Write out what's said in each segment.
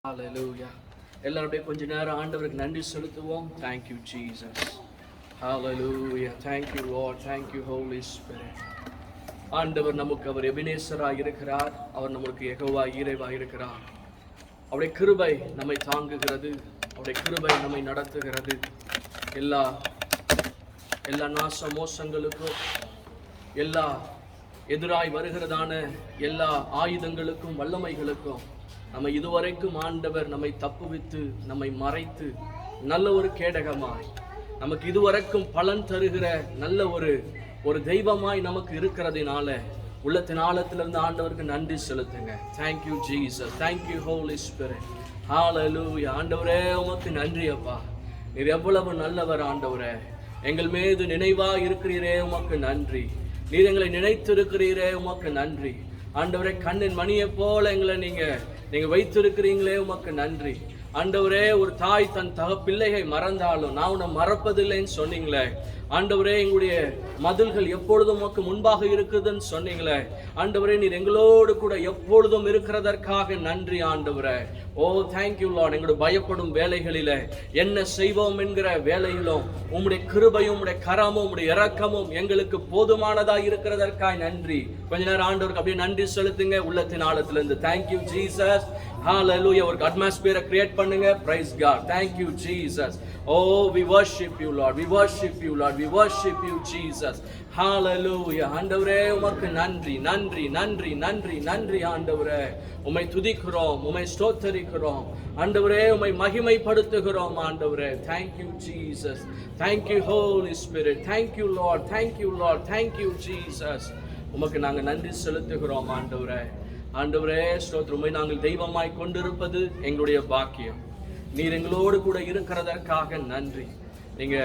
Hallelujah. எல்லாருடைய கொஞ்ச நேரம் ஆண்டவருக்கு நன்றி செலுத்துவோம். Thank you Jesus. Hallelujah. Thank you Lord. Thank you Holy Spirit. ஆண்டவர் நமக்கு அவர் எபினேசராய் இருக்கிறார். அவர் நமக்கு யெகோவா ஈரேவாய் இருக்கிறார். அவருடைய கிருபை நம்மை தாங்குகிறது. அவருடைய கிருபை நம்மை நடத்துகிறது. எல்லா நாச மோசங்களுக்கும் எல்லா எதிராய் வருகிறதான எல்லா ஆயுதங்களுக்கும் வல்லமைகளுக்கும் நம்ம இதுவரைக்கும் ஆண்டவர் நம்மை தப்புவித்து நம்மை மறைத்து நல்ல ஒரு கேடகமாய் நமக்கு இதுவரைக்கும் பலன் தருகிற நல்ல ஒரு தெய்வமாய் நமக்கு இருக்கிறதுனால உள்ளத்தின் ஆழத்திலிருந்து ஆண்டவருக்கு நன்றி செலுத்துங்க. Thank you Jesus. Thank you holy spirit. Hallelujah. ஆண்டவரே உமக்கு நன்றி அப்பா. நீர் எவ்வளவு நல்லவர் ஆண்டவரே. எங்கள் மீது நினைவா இருக்கிறீரே உமக்கு நன்றி. நீர் எங்களை நினைத்திருக்கிறீரே உமக்கு நன்றி. ஆண்டவரே கண்ணின் மணியை போல எங்களை நீங்க வைத்திருக்கிறீங்களே உமக்கு நன்றி. ஆண்டவரே ஒரு தாய் தன் பிள்ளையை மறந்தாலும் நான் உன்னை மறப்பதில்லைன்னு சொன்னீங்களே. ஆண்டவரே எங்களுடைய மதில்கள் எப்பொழுதும் உமக்கு முன்பாக இருக்குதுன்னு சொன்னீங்களே. ஆண்டவரே நீர் எங்களோடு கூட எப்பொழுதும் இருக்கிறதற்காக நன்றி ஆண்டவரே. ஓ தேங்க்யூ லார்ட். எங்களுடைய பயப்படும் வேலைகளில என்ன செய்வோம் என்கிற வேலையிலும் உம்முடைய கிருபையும் உம்முடைய கரமும் உம்முடைய இரக்கமும் எங்களுக்கு போதுமானதா இருக்கிறதற்காக நன்றி. கொஞ்ச நேரம் ஆண்டவருக்கு அப்படியே நன்றி செலுத்துங்க உள்ளத்தின் ஆழத்திலிருந்து. Thank you Jesus. ஹல்லேலூயா. ஒரு அட்மாஸ்பியரை கிரியேட் பண்ணுங்க. Praise God. Thank you Jesus. Oh, we worship you Lord. We worship you Lord. We worship you Jesus. Hallelujah. ஆண்டவரே உமக்கு நன்றி நன்றி நன்றி நன்றி நன்றி ஆண்டவரே. உம்மை துதிக்கிறோம், உம்மை ஸ்தோத்திரிக்கிறோம் ஆண்டவரே. உம்மை மகிமைப்படுத்துகிறோம் ஆண்டவரே. Thank you Jesus. Thank you Holy Spirit. Thank you Lord. Thank you Lord. Thank you Jesus. உமக்கு நாங்கள் நன்றி செலுத்துகிறோம் ஆண்டவரே. ஆண்டவரே ஸ்தோத்திரம். உம்மை நாங்கள் தெய்வமாய் கொண்டிருப்பது எங்களுடைய பாக்கியம். நீர் எங்களோடு கூட இருக்கிறதற்காக நன்றி. நீங்க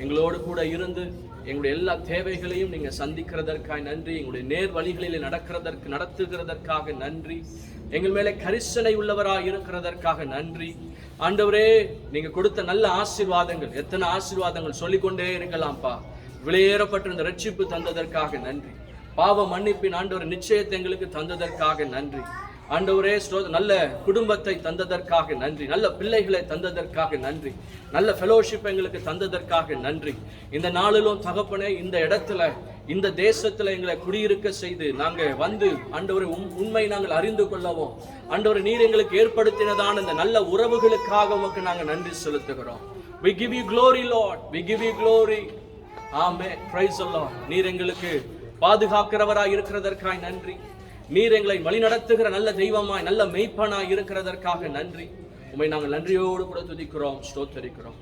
எங்களோடு கூட இருந்து எங்களுடைய எல்லா தேவைகளையும் நீங்க சந்திக்கிறதற்காக நன்றி. எங்களுடைய நேர் வழிகளில் நடத்துகிறதற்காக நன்றி. எங்கள் மேலே கரிசனை உள்ளவராய் இருக்கிறதற்காக நன்றி ஆண்டவரே. நீங்க கொடுத்த நல்ல ஆசீர்வாதங்கள், எத்தனை ஆசீர்வாதங்கள் சொல்லிக்கொண்டே இருக்கலாம்ப்பா. விலையேறப்பட்டிருந்த ரட்சிப்பு தந்ததற்காக நன்றி. பாவ மன்னிப்பின் ஆண்டவர் நிச்சயத்தை எங்களுக்கு தந்ததற்காக நன்றி ஆண்டவரே. நல்ல குடும்பத்தை தந்ததற்காக நன்றி. நல்ல பிள்ளைகளை தந்ததற்காக நன்றி. நல்ல ஃபெலோஷிப் எங்களுக்கு தந்ததற்காக நன்றி. இந்த நாளிலும் தகப்பனே இந்த இடத்துல இந்த தேசத்துல எங்களை குடியிருக்க செய்து நாங்க வந்து ஆண்டவரை உண்மை நாங்கள் அறிந்து கொள்ளவும் ஆண்டவரை நீர் எங்களுக்கு ஏற்படுத்தினதான இந்த நல்ல உறவுகளுக்காக உமக்கு நாங்க நன்றி செலுத்துகிறோம். We give you glory Lord. We give you glory. Amen. Praise the Lord. நீர் எங்களுக்கு பாதுகாக்கிறவராய் இருக்கிறதற்காக நன்றி. நீர் எங்களை வழி நடத்துகிற நல்ல தெய்வமாய் நல்ல மெய்ப்பனாய் இருக்கிறதற்காக நன்றி. உம்மை நாங்கள் நன்றியோடு கூட துதிக்கிறோம், ஸ்தோத்திரிக்கிறோம்.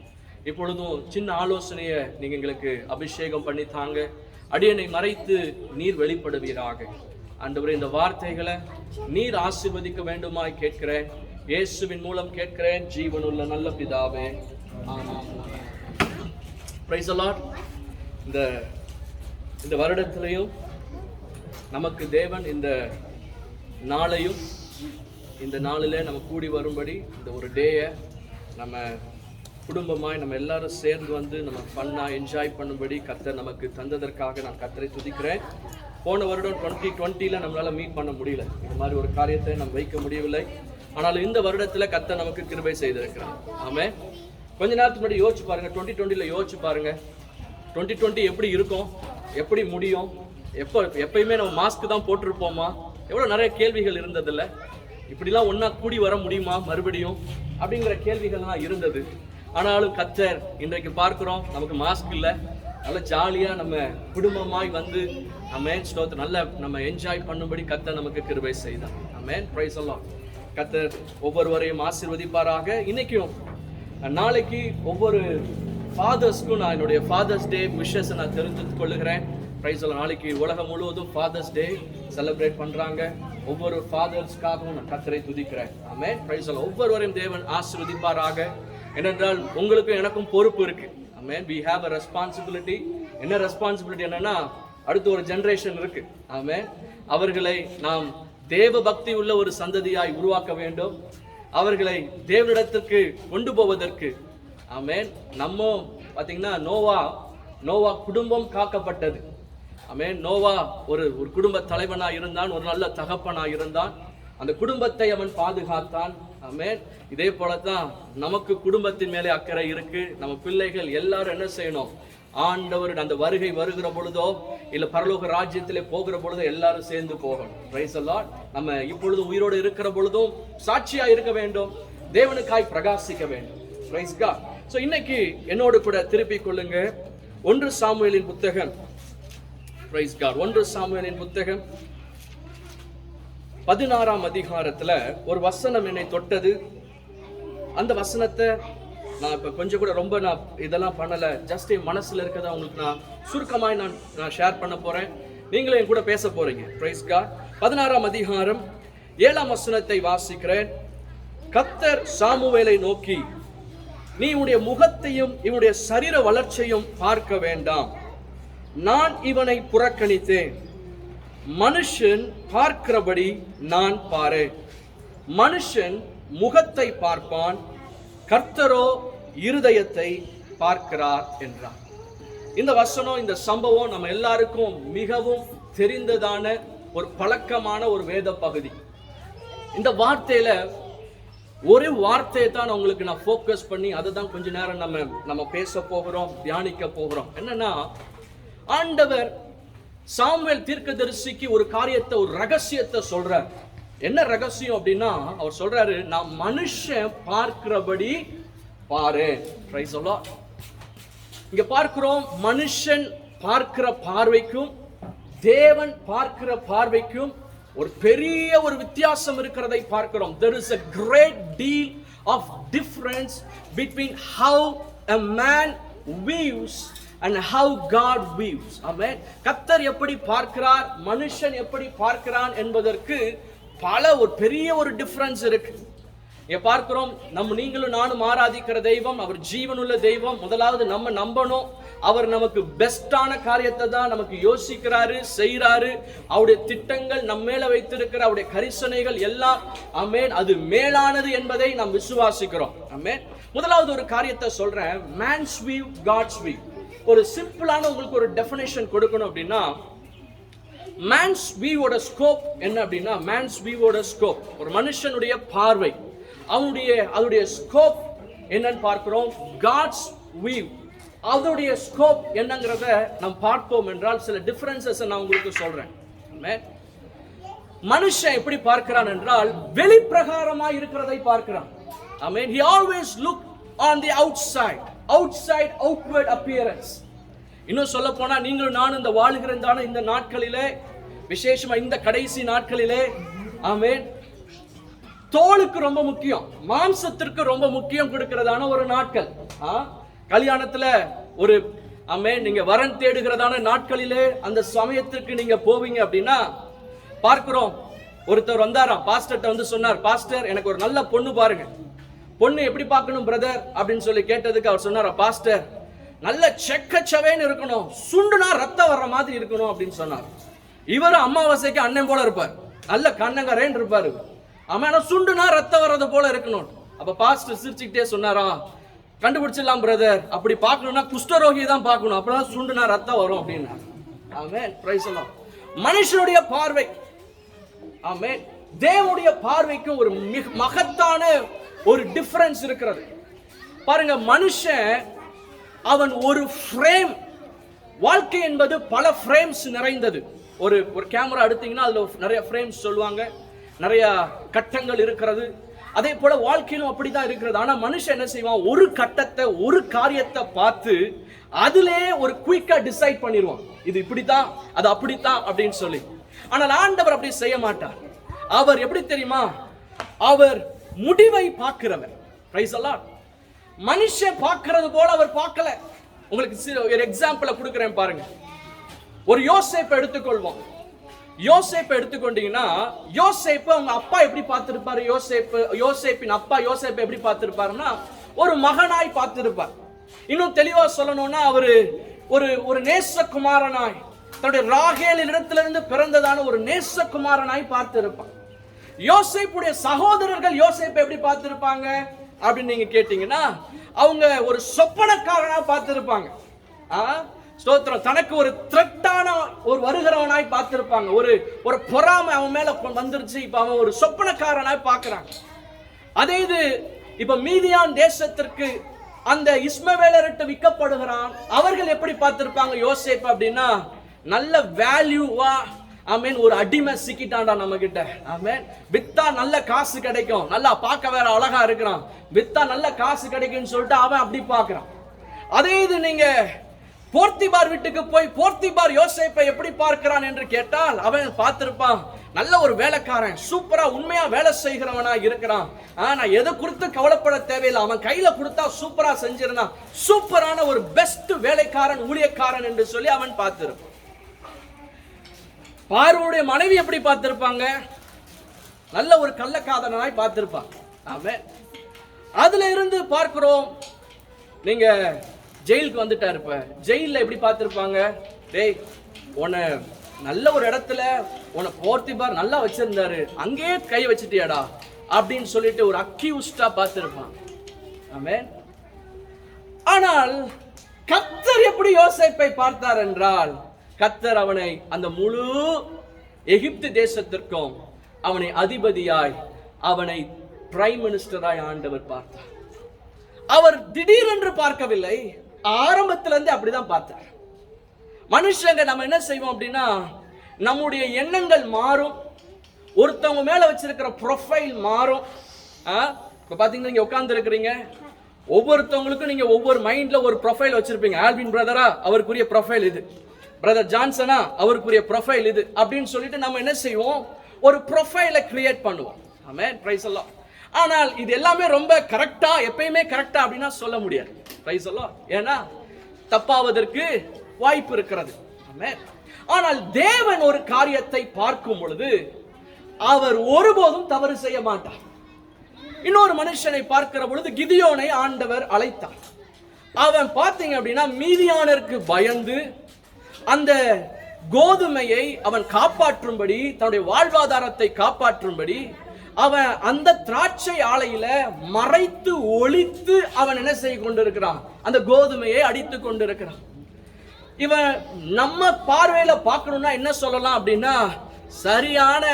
இப்பொழுதும் சின்ன ஆலோசனையை நீங்க எங்களுக்கு அபிஷேகம் பண்ணி தாங்க. அடியனை மறைத்து நீர் வெளிப்படுவீராக ஆண்டவரே. இந்த வார்த்தைகளை நீர் ஆசீர்வதிக்க வேண்டுமாய் கேட்கிறேன். இயேசுவின் மூலம் கேட்கிறேன் ஜீவனுள்ள நல்ல பிதாவே. ஆமென். Praise the lord. இந்த வருடத்திலையும் நமக்கு தேவன் இந்த நாளையும் இந்த நாளில் நம்ம கூடி வரும்படி இந்த ஒரு டேயை நம்ம குடும்பமாய் நம்ம எல்லாரும் சேர்ந்து வந்து நம்ம ஃபன்னாக என்ஜாய் பண்ணும்படி கர்த்தர் நமக்கு தந்ததற்காக நான் கர்த்தரை துதிக்கிறேன். போன வருடம் 2020 நம்மளால் மீட் பண்ண முடியல. இந்த மாதிரி ஒரு காரியத்தை நம்ம வைக்க முடியவில்லை. ஆனாலும் இந்த வருடத்தில் கர்த்தர் நமக்கு கிருபை செய்திருக்கிறார். ஆமென். கொஞ்ச நேரத்துக்கு முன்னாடி யோசிச்சு பாருங்க. 2020 யோசிச்சு பாருங்க. 2020 எப்படி இருக்கும், எப்படி முடியும், எப்பயுமே நம்ம மாஸ்க் தான் போட்டிருப்போமா, எவ்வளோ நிறைய கேள்விகள் இருந்ததில்ல. இப்படிலாம் ஒன்றா கூடி வர முடியுமா மறுபடியும் அப்படிங்கிற கேள்விகள்லாம் இருந்தது. ஆனாலும் கர்த்தர் இன்றைக்கு பார்க்குறோம் நமக்கு மாஸ்க் இல்லை. நல்ல ஜாலியாக நம்ம குடும்பமாய் வந்து ஆமென் ஸ்தோத்திரம் நல்ல நம்ம என்ஜாய் பண்ணும்படி கர்த்தர் நமக்கு கிருபை செய்தார். ஆமென். Praise the lord. கர்த்தர் ஒவ்வொருவரையும் ஆசீர்வதிப்பாராக. இன்னைக்கும் நாளைக்கு ஒவ்வொரு ஃபாதர்ஸ்க்கும் நான் என்னுடைய ஃபாதர்ஸ் டே விஷஸை நான் தெரிந்து கொள்ளுகிறேன். Praise the. நாளைக்கு உலகம் முழுவதும் ஃபாதர்ஸ் டே செலிப்ரேட் பண்றாங்க. ஒவ்வொரு ஃபாதர்ஸ்க்காகவும் நான் கர்த்தரை துதிக்கிறேன். ஆமென். Praise the. ஒவ்வொருவரையும் தேவன் ஆசீர்வதிப்பாராக. ஏனென்றால் உங்களுக்கும் எனக்கும் பொறுப்பு இருக்கு. Amen. we have a responsibility. என்ன ரெஸ்பான்சிபிலிட்டி என்னன்னா அடுத்த ஒரு ஜெனரேஷன் இருக்கு. ஆமென். அவர்களை நாம் தேவ பக்தி உள்ள ஒரு சந்ததியாய் உருவாக்க வேண்டும். அவர்களை தேவனிடத்திற்கு கொண்டு போவதற்கு ஆமென். நம்ம பாத்தீங்கன்னா நோவா குடும்பம் காக்கப்பட்டது. ஆமென். நோவா ஒரு குடும்ப தலைவனா இருந்தான், ஒரு நல்ல தகப்பனா இருந்தான். அந்த குடும்பத்தை அவன் பாதுகாத்தான். ஆமென். இதே போலதான் நமக்கு குடும்பத்தின் மேலே அக்கறை இருக்கு. நம்ம பிள்ளைகள் எல்லாரும் என்ன செய்யணும்? ஆண்டவர் அந்த வருகை வருகிற பொழுதோ இல்ல பரலோக ராஜ்யத்திலே போகிற பொழுதோ எல்லாரும் சேர்ந்து போகணும். Price the Lord. நம்ம இப்பொழுது உயிரோடு இருக்கிற பொழுதும் சாட்சியா இருக்க வேண்டும், தேவனுக்காய் பிரகாசிக்க வேண்டும். Price God. சோ இன்னைக்கு என்னோடு கூட திருப்பிக் கொள்ளுங்க 1 சாமுவேலின் புத்தகம். Price God. 1 சாமுவேலின் புத்தகம் 16ஆம் அதிகாரத்துல ஒரு வசனம் என்னை தொட்டது. அந்த வசனத்தை நான் இப்ப கொஞ்சம் கூட ரொம்ப நான் இதெல்லாம் பண்ணல, ஜஸ்ட் என் மனசுல இருக்கதை உங்களுக்கு நான் சுருக்கமாய் நான் ஷேர் பண்ண போறேன். நீங்களும் என் கூட பேச போறீங்க. Price God. 16ஆம் அதிகாரம் 7ஆம் வசனத்தை வாசிக்கிறேன். கர்த்தர் சாமுவேலை நோக்கி, நீ உன்னுடைய முகத்தையும் இவனுடைய சரீர வளர்ச்சியையும் பார்க்க வேண்டாம், நான் இவனை புறக்கணித்தேன். மனுஷன் பார்க்கிறபடி நான் பாரு. மனுஷன் முகத்தை பார்ப்பான், கர்த்தரோ இருதயத்தை பார்க்கிறார் என்றார். இந்த வசனம், இந்த சம்பவம் நம்ம எல்லாருக்கும் மிகவும் தெரிந்ததான ஒரு பழக்கமான ஒரு வேத பகுதி. இந்த வார்த்தையில ஒரு வார்த்தையை தான் உங்களுக்கு நான் ஃபோக்கஸ் பண்ணி அதை தான் கொஞ்ச நேரம் நம்ம பேச போகிறோம், தியானிக்க போகிறோம். என்னன்னா, ஆண்டவர் சாமுவேல் தீர்க்கதரிசிக்கு ஒரு காரியத்தை, ஒரு ரகசியத்தை சொல்றார். என்ன ரகசியம் அப்படின்னா, அவர் சொல்றாரு, நான் மனுஷன் பார்க்கிறபடி பாரு. Price the Lord. இங்க பார்க்கிறோம், மனுஷன் பார்க்கிற பார்வைக்கும் தேவன் பார்க்கிற பார்வைக்கும் ஒரு பெரிய ஒரு வித்தியாசம் இருக்கிறதை பார்க்கிறோம். There is a great deal of difference between how a man views and how God views. ஆமென். கர்த்தர் எப்படி பார்க்கிறார், மனுஷன் எப்படி பார்க்கிறான் என்பதற்கு ஒரு பெரிய ஒரு டிஃபரன்ஸ் இருக்கு. இங்க பார்க்கிறோம், நீங்களும் நானும் ஆராதிக்கிற தெய்வம் அவர் ஜீவனுள்ள தெய்வம். முதலாவது நம்ம நம்பணும், அவர் நமக்கு பெஸ்டான காரியத்தை தான் நமக்கு யோசிக்கிறாரு, செய்யறாரு. அவருடைய திட்டங்கள் நம்ம மேல வைத்திருக்கிற அவருடைய கரிசனைகள் எல்லாம் ஆமென், அது மேலானது என்பதை நாம் விசுவாசிக்கிறோம். ஆமென். முதலாவது ஒரு காரியத்தை சொல்றேன், மேன்ஸ் வியூ, காட்ஸ் வியூ. ஒரு சிம்பிளான உங்களுக்கு ஒரு டெஃபினேஷன் கொடுக்கணும் அப்படின்னா, மேன்ஸ் வியூவோட ஸ்கோப் என்ன அப்படின்னா, மேன்ஸ் வியூவோட ஸ்கோப், ஒரு மனுஷனுடைய பார்வை, அதோடைய ஸ்கோப் என்னன்னு பார்க்கிறோம். காட்ஸ் வியூ, அதோடைய ஸ்கோப் என்னங்கிறத நாம் பார்ப்போம் என்றால் சில டிஃபரன்சஸ் நான் உங்களுக்கு சொல்றேன். மனுஷன் எப்படி பார்க்கிறான் என்றால் வெளிப்பிரகாரமாய் இருக்கிறதை பார்க்கிறான். Amen. He always look on the outside, outward appearance. இன்னும் சொல்ல போனா, நீங்களும் நானும் இந்த வாழுகிற இந்த நாட்களிலே, விசேஷமா இந்த கடைசி நாட்களிலே, ஆமென், தோலுக்கு ரொம்ப முக்கியம், மாம்சத்திற்கு ரொம்ப முக்கியம் கொடுக்கிறதான ஒரு நாட்கள். கல்யாணத்துல ஒரு ஆமென், நீங்க வரன் தேடுகிறதான நாட்களிலே அந்த சமயத்திற்கு நீங்க போவீங்க அப்படின்னா பார்க்கிறோம், ஒருத்தர் வந்தாராம், பாஸ்டர்ட்ட வந்து சொன்னார், பாஸ்டர் எனக்கு ஒரு நல்ல பொண்ணு பாருங்க. பொண்ணு எப்படி பார்க்கணும் பிரதர் அப்படின்னு சொல்லி கேட்டதுக்கு அவர் சொன்னார், பாஸ்டர் நல்ல செக்கச்சவேன்னு இருக்கணும், சுண்டுனா ரத்தம் வர்ற மாதிரி இருக்கணும் அப்படின்னு சொன்னார். இவர் அமாவாசைக்கு அண்ணன் போல இருப்பார், நல்ல கண்ணங்கரேன்னு இருப்பாரு. ஆனா சுண்டுனா ரத்தம் வர்றது போல இருக்கணும். அப்ப பாஸ்டர் சிரிச்சுக்கிட்டே சொன்னாரா, கண்டுபிடிச்சிடலாம் பிரதர், அப்படி பார்க்கணும்னா குஷ்டரோகி தான் பார்க்கணும், அப்பதான் சுண்டுனா ரத்தம் வரும் அப்படின்னா. ஆமென். Praise the lord. மனுஷனுடைய பார்வை, ஆமென், தேவனுடைய பார்வைக்கும் ஒரு மகத்தான ஒரு டிஃபரன்ஸ் இருக்கிறது. பாருங்க, மனுஷன் அவன் ஒரு ஃப்ரேம், வாழ்க்கை என்பது பல ஃப்ரேம்ஸ் நிறைந்தது. ஒரு கேமரா எடுத்தீங்கன்னா அதுல நிறைய ஃப்ரேம்ஸ் சொல்லுவாங்க, நிறைய கட்டங்கள் இருக்கிறது. அதே போல வாழ்க்கையிலும் அப்படிதான் இருக்கிறது. ஆனா மனுஷன் என்ன செய்வான், ஒரு கட்டத்தை, ஒரு காரியத்தை பார்த்து அதிலே ஒரு குயிக்கா டிசைட் பண்ணிடுவான், இது இப்படித்தான், அது அப்படித்தான் அப்படின்னு சொல்லி. ஆனால் ஆண்டவர் அப்படி செய்ய மாட்டார். அவர் எப்படி தெரியுமா, அவர் முடிவை பார்க்கிறவர். Price the Lord. மனுஷன் பார்க்கிறது போல அவர் பார்க்கல. உங்களுக்கு ஒரு எக்ஸாம்பிள் கொடுக்கிறேன் பாருங்க. ஒரு யோசேப்பை எடுத்துக்கொள்வோம். யோசேப்பை எடுத்துக்கொண்டீங்கன்னா, யோசேப்பு அவங்க அப்பா எப்படி பார்த்திருப்பாரு, யோசேப்பின் அப்பா யோசேப்பை எப்படி பார்த்திருப்பாருன்னா ஒரு மகனாய் பார்த்திருப்பார். இன்னும் தெளிவா சொல்லணும்னா அவரு ஒரு நேசகுமாரனாய், தன்னுடைய ராகேலின் இடத்திலிருந்து பிறந்ததான ஒரு நேசகுமாரனாய் பார்த்திருப்பார். யோசேப்புடைய சகோதரர்கள் யோசேப்பை எப்படி பார்த்திருப்பாங்க அப்படின்னு நீங்க கேட்டீங்கன்னா, அவங்க ஒரு சொப்பனக்காரனா பார்த்திருப்பாங்க. ஸ்தோத்திரம். தனக்கு ஒரு த்ரெட்டான ஒரு வருகிறவனாய் பார்த்திருப்பாங்க. ஒரு பொறாமை அவன் மேல வந்துருச்சு, இப்ப அவன் ஒரு சொப்பனக்காரனாய் பார்க்கிறாங்க. அதே இது இப்ப மீதியான் தேசத்திற்கு அந்த இஸ்மவேலர்கிட்ட விற்கப்படுகிறான். அவர்கள் எப்படி பார்த்திருப்பாங்க யோசேப்பு அப்படின்னா, நல்ல வேல்யூவா, ஆமென், ஒரு அடிமை சிக்கிட்டான்டா நம்ம கிட்ட, ஆமென், வித்தா நல்ல காசு கிடைக்கும், நல்லா பார்க்க வேற அழகா இருக்கிறான், வித்தா நல்ல காசு கிடைக்கும்னு சொல்லிட்டு அவன் அப்படி பார்க்கிறான். அதே இது நீங்க போர்த்திபார் வீட்டுக்கு போய் போர்த்திபார் யோசேப்பை எப்படி பார்க்கிறான் என்று கேட்டால், அவன் பார்த்திருப்பான் நல்ல ஒரு வேலைக்காரன், சூப்பரா உண்மையா வேலை செய்கிறவனா இருக்கிறான், நான் எதை குறித்து கவலைப்பட தேவையில்லை, அவன் கையில கொடுத்தா சூப்பரா செஞ்சிருந்தான், சூப்பரான ஒரு பெஸ்ட் வேலைக்காரன், ஊழியக்காரன் என்று சொல்லி அவன் பார்த்திருப்பான். பார்வோனுடைய மனைவி எப்படி பார்த்திருப்பாங்க, நல்ல ஒரு கள்ளக்காதனாய் பார்த்திருப்பாங்க. ஆமென். அதுல இருந்து பார்க்கிறோம், நீங்க ஜெயிலுக்கு வந்துட்டாரு, இப்ப ஜெயில எப்படி பார்த்திருப்பாங்க, டேய் உன்னை நல்ல ஒரு இடத்துல உன்னை போர்த்திபார் நல்லா வச்சிருந்தாரு, அங்கே கை வச்சிட்டியாடா அப்படின்னு சொல்லிட்டு ஒரு அக்யூஸ்டா பார்த்திருப்பாங்க. ஆமென். ஆனால் கர்த்தர் எப்படி யோசேப்பை பார்த்தார் என்றால், கர்த்தர் அவனை அந்த முழு எகிப்து தேசத்திற்கும் அவனை அதிபதியாய், அவனை பிரைம் மினிஸ்டராய் ஆண்டவர் பார்த்தார். அவர் திடீரென்று பார்க்கவில்லை, ஆரம்பத்திலிருந்து அப்படிதான் பார்த்தார். மனுஷங்க நம்ம என்ன செய்வோம் அப்படின்னா, நம்முடைய எண்ணங்கள் மாறும், ஒருத்தவங்க மேல வச்சிருக்கிற ப்ரொஃபைல் மாறும். இப்ப பாத்தீங்கன்னா நீங்க உட்கார்ந்து இருக்கிறீங்க, ஒவ்வொருத்தவங்களுக்கும் நீங்க ஒவ்வொரு மைண்ட்ல ஒரு ப்ரொஃபைல் வச்சிருப்பீங்க. ஆல்வின் பிரதரா, அவருக்குரிய ப்ரொஃபைல் இது, பிரதர் ஜான்சனா, அவருக்குரிய ப்ரொஃபைல் இது அப்படின்னு சொல்லிட்டு நம்ம என்ன செய்வோம், ஒரு ப்ரொஃபைலை கிரியேட் பண்ணுவோம். ஆமென், பிரைஸ் எல்லாம். ஆனால் இது எல்லாமே ரொம்ப கரெக்டா, எப்பயுமே கரெக்டா அப்படின்னா சொல்ல முடியாது. பிரைஸ் எல்லாம். ஏன்னா தப்பாவதற்கு வாய்ப்பு இருக்கிறது. ஆமென். ஆனால் தேவன் ஒரு காரியத்தை பார்க்கும் பொழுது அவர் ஒருபோதும் தவறு செய்ய மாட்டார். இன்னொரு மனுஷனை பார்க்கிற பொழுது கிதியோனை ஆண்டவர் அழைத்தார். அவன் பார்த்தீங்க அப்படின்னா மீதியானருக்கு பயந்து அந்த கோதுமையை அவன் காப்பாற்றும்படி, தன்னுடைய வாழ்வாதாரத்தை காப்பாற்றும்படி அவன் அந்த திராட்சை ஆலையில மறைத்து ஒளித்து அவன் என்ன செய்ய கொண்டிருக்கிறான், அந்த கோதுமையை அடித்து கொண்டிருக்கிறான். இவன் நம்ம பார்வையில பார்க்கணும்னா என்ன சொல்லலாம் அப்படின்னா, சரியான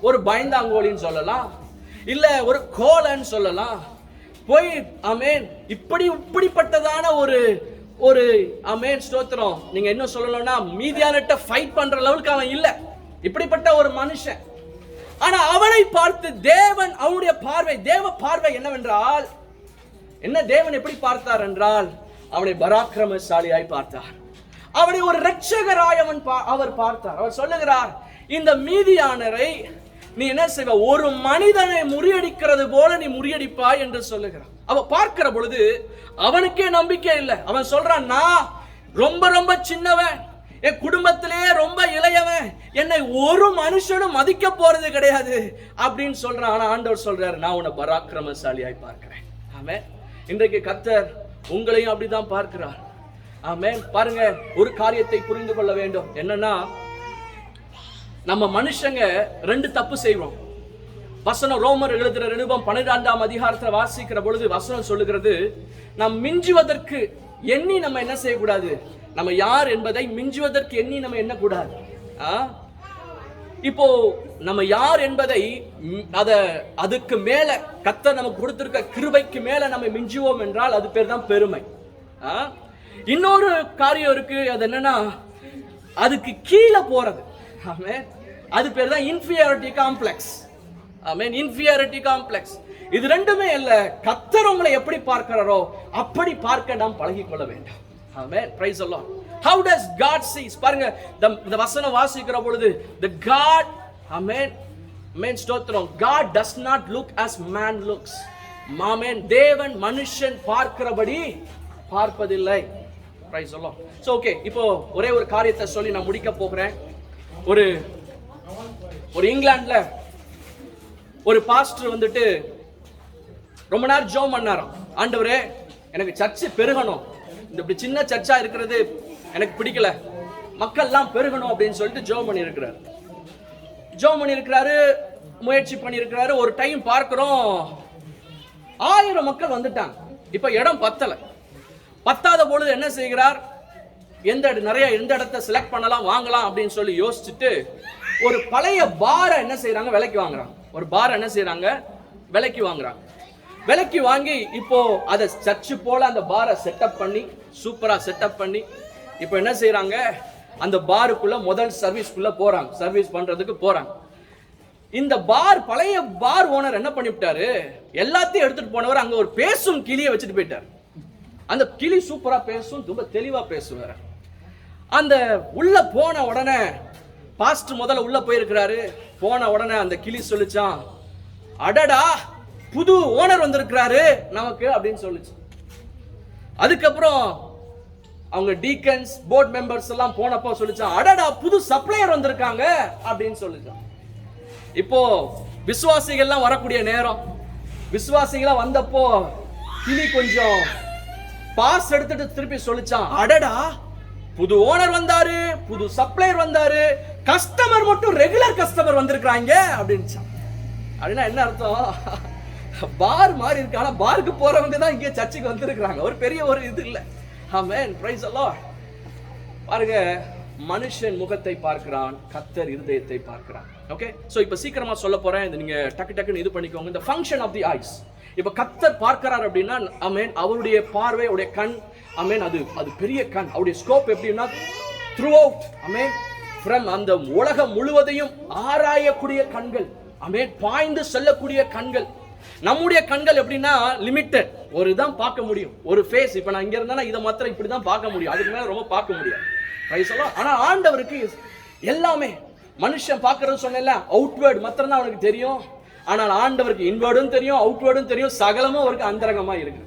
ஒரு பயந்தாங்கோலின்னு சொல்லலாம், இல்ல ஒரு கோலன்னு சொல்லலாம். போய் ஆமென், இப்படிப்பட்டதான ஒரு ஆமென் ஸ்தோத்திரம், நீங்க என்ன சொல்லணும்னா மீதியானட்ட ஃபைட் பண்ற லெவலுக்கு அவன் இல்ல, இப்படிப்பட்ட ஒரு மனுஷன். ஆனா அவனை பார்த்து தேவன், அவனுடைய பார்வை, தேவ பார்வை என்னவென்றால், என்ன தேவன் எப்படி பார்த்தார் என்றால், அவனை பராக்கிரமசாலியாய் பார்த்தார், அவனை ஒரு இரட்சகராய் அவர் பார்த்தார். அவர் சொல்லுகிறார், இந்த மீதியானரை நீ என்ன செய்வ, ஒரு மனிதனை முறியடிக்கிறது போல நீ முறியடிப்பாய் என்று சொல்லுகிறான். அவ பார்க்கிற பொழுது அவனுக்கே நம்பிக்கை இல்லை. அவன் சொல்றான், நான் ரொம்ப ரொம்ப சின்னவன், என் குடும்பத்திலேயே ரொம்ப இளையவன், என்னை ஒரு மனுஷனும் மதிக்க போறது கிடையாது அப்படின்னு சொல்றான். ஆனா ஆண்டவர் சொல்றாரு, நான் உன்னை பராக்கிரமசாலியாய் பார்க்கிறேன். ஆமென். இன்றைக்கு கர்த்தர் உங்களையும் அப்படிதான் பார்க்கிறார். ஆமென். பாருங்க, ஒரு காரியத்தை புரிந்து கொள்ள வேண்டும். என்னன்னா, நம்ம மனுஷங்க ரெண்டு தப்பு செய்வோம். வசனம் ரோமர் எழுதுற நிருபம் 12ஆம் அதிகாரத்தில் வாசிக்கிற பொழுது வசனம் சொல்லுகிறது, நாம் மிஞ்சுவதற்கு எண்ணி நம்ம என்ன செய்யக்கூடாது, நம்ம யார் என்பதை மிஞ்சுவதற்கு எண்ணி நம்ம என்ன கூடாது. இப்போ நம்ம யார் என்பதை அதுக்கு மேல கர்த்தர் நமக்கு கொடுத்திருக்க கிருபைக்கு மேல நம்ம மிஞ்சுவோம் என்றால் அது பேர் தான் பெருமை. இன்னொரு காரியம் இருக்கு, அது என்னன்னா அதுக்கு கீழே போறது. ஆமென். அது பேர் தான் inferiority complex. Amen. Inferiority complex. இது ரெண்டுமே இல்ல, கர்த்தர் உங்களை எப்படி பார்க்கிறாரோ அப்படி பார்க்க நாம் பழகிக்கொள்ள வேண்டும். Amen. Praise the lord. How does God sees? பாருங்க, இந்த வசனம் வாசிக்கிற பொழுது the God, ஆமென், ஆமென் ஸ்தோத்திரம், God does not look as man looks. ஆமென். தேவன் மனுஷன் பார்க்கிறபடி பார்ப்பதில்லை. Price the lord. So okay, இப்போ ஒரே ஒரு காரியத்தை சொல்லி நான் முடிக்க போகிறேன். ஒரு இங்கிலாந்துல ஒரு பாஸ்டர் வந்துட்டு ரொம்ப நேரம் ஜெபம் பண்ணாராம். ஆண்டவரே, எனக்கு சர்ச் பெருகணும், இந்த இப்படி சின்ன சர்ச்சா இருக்கிறது எனக்கு பிடிக்கல, மக்கள் எல்லாம் பெருகணும் அப்படின்னு சொல்லிட்டு ஜெபம் பண்ணியிருக்கிறாரு, முயற்சி பண்ணியிருக்கிறாரு. ஒரு டைம் பார்க்கிறோம் 1000 மக்கள் வந்துட்டாங்க. இப்ப இடம் பத்தாத பொழுது என்ன செய்கிறார், எந்த இடத்தை செலக்ட் பண்ணலாம், வாங்கலாம் அப்படின்னு சொல்லி யோசிச்சுட்டு ஒரு பழைய பாரை என்ன செய்யறாங்க, விலைக்கு வாங்குறாங்க. ஒரு பாரை என்ன செய்யறாங்க, விலைக்கு வாங்குறாங்க. விலைக்கு வாங்கி இப்போ அதை சர்ச்சு போல அந்த பாரை செட்டப் பண்ணி சூப்பரா செட்டப் பண்ணி இப்போ என்ன செய்யறாங்க, அந்த பாருக்குள்ள முதல் சர்வீஸ்க்குள்ள போறாங்க, சர்வீஸ் பண்றதுக்கு போறாங்க. இந்த பழைய பார் ஓனர் என்ன பண்ணிவிட்டாரு, எல்லாத்தையும் எடுத்துட்டு போனவர் அங்க ஒரு பேசும் கிளியை வச்சுட்டு போயிட்டார். அந்த கிளி சூப்பரா பேசும், ரொம்ப தெளிவா பேசுவார். அந்த உள்ள போன உடனே பாஸ்ட் முதல்ல உள்ள போயிருக்கிறாரு. போன உடனே அந்த கிளி சொல்லிச்சான், அடடா புது ஓனர் வந்திருக்கிறாரு நமக்கு அப்படின்னு சொல்லிச்சு. அதுக்கப்புறம் அவங்க டீக்கன்ஸ் போர்ட் மெம்பர்ஸ் எல்லாம் போனப்போ சொல்லிச்சான், அடடா புது சப்ளையர் வந்திருக்காங்க அப்படின்னு சொல்லிச்சான். இப்போ விசுவாசிகள்லாம் வரக்கூடிய நேரம், விசுவாசிகளா வந்தப்போ கிளி கொஞ்சம் பாஸ் எடுத்துட்டு திருப்பி சொல்லிச்சான், அடடா புது ஓனர் வந்தாரு, புது சப்ளையர் வந்தாரு, கஸ்டமர் மட்டும் ரெகுலர் கஸ்டமர் வந்திருக்காங்க அப்படின்னு. அப்படின்னா என்ன அர்த்தம், பார் மாதிரி இருக்கு, ஆனா பாருக்கு போறவங்க தான் இங்க சர்ச்சுக்கு வந்திருக்காங்க. ஒரு பெரிய ஒரு இது இல்ல. ஆமென், பிரைஸ் தி லார்ட். பாருங்க, மனுஷன் முகத்தை பார்க்கிறான், கர்த்தர் இருதயத்தை பார்க்கிறான். ஓகே, சோ இப்ப சீக்கிரமா சொல்ல போறேன், இது நீங்க டக்கு டக்குன்னு இது பண்ணிக்கோங்க. இந்த ஃபங்க்ஷன் ஆஃப் தி ஐஸ். இப்ப கர்த்தர் பார்க்கிறார் அப்படின்னா ஆமென், அவருடைய பார்வை, அவருடைய கண், ஆமென், அது பெரிய கண். அவருடைய ஸ்கோப் எப்படின்னா த்ரூ அவுட், ஆமென், ஃப்ரம் அந்த உலகம் முழுவதையும் ஆராயக்கூடிய கண்கள், ஆமென், பாய்ந்து செல்லக்கூடிய கண்கள். நம்முடைய கண்கள் எப்படின்னா லிமிட்டட், ஒரு இதான் பார்க்க முடியும், ஒரு ஃபேஸ். இப்ப நான் இங்க இருந்தா இதை மாத்திரம் இப்படிதான் பார்க்க முடியும், அதுக்கு மேல ரொம்ப பார்க்க முடியாது. ஆனா ஆண்டவருக்கு எல்லாமே, மனுஷன் பார்க்கறது சொன்னேன்ல, அவுட்வேர்ட் மாத்திரம் தான் அவனுக்கு தெரியும். ஆனால் ஆண்டவருக்கு இன்வேர்டும் தெரியும், அவுட்வேர்டும் தெரியும், சகலமும் அவருக்கு அந்தரங்கமா இருக்கு.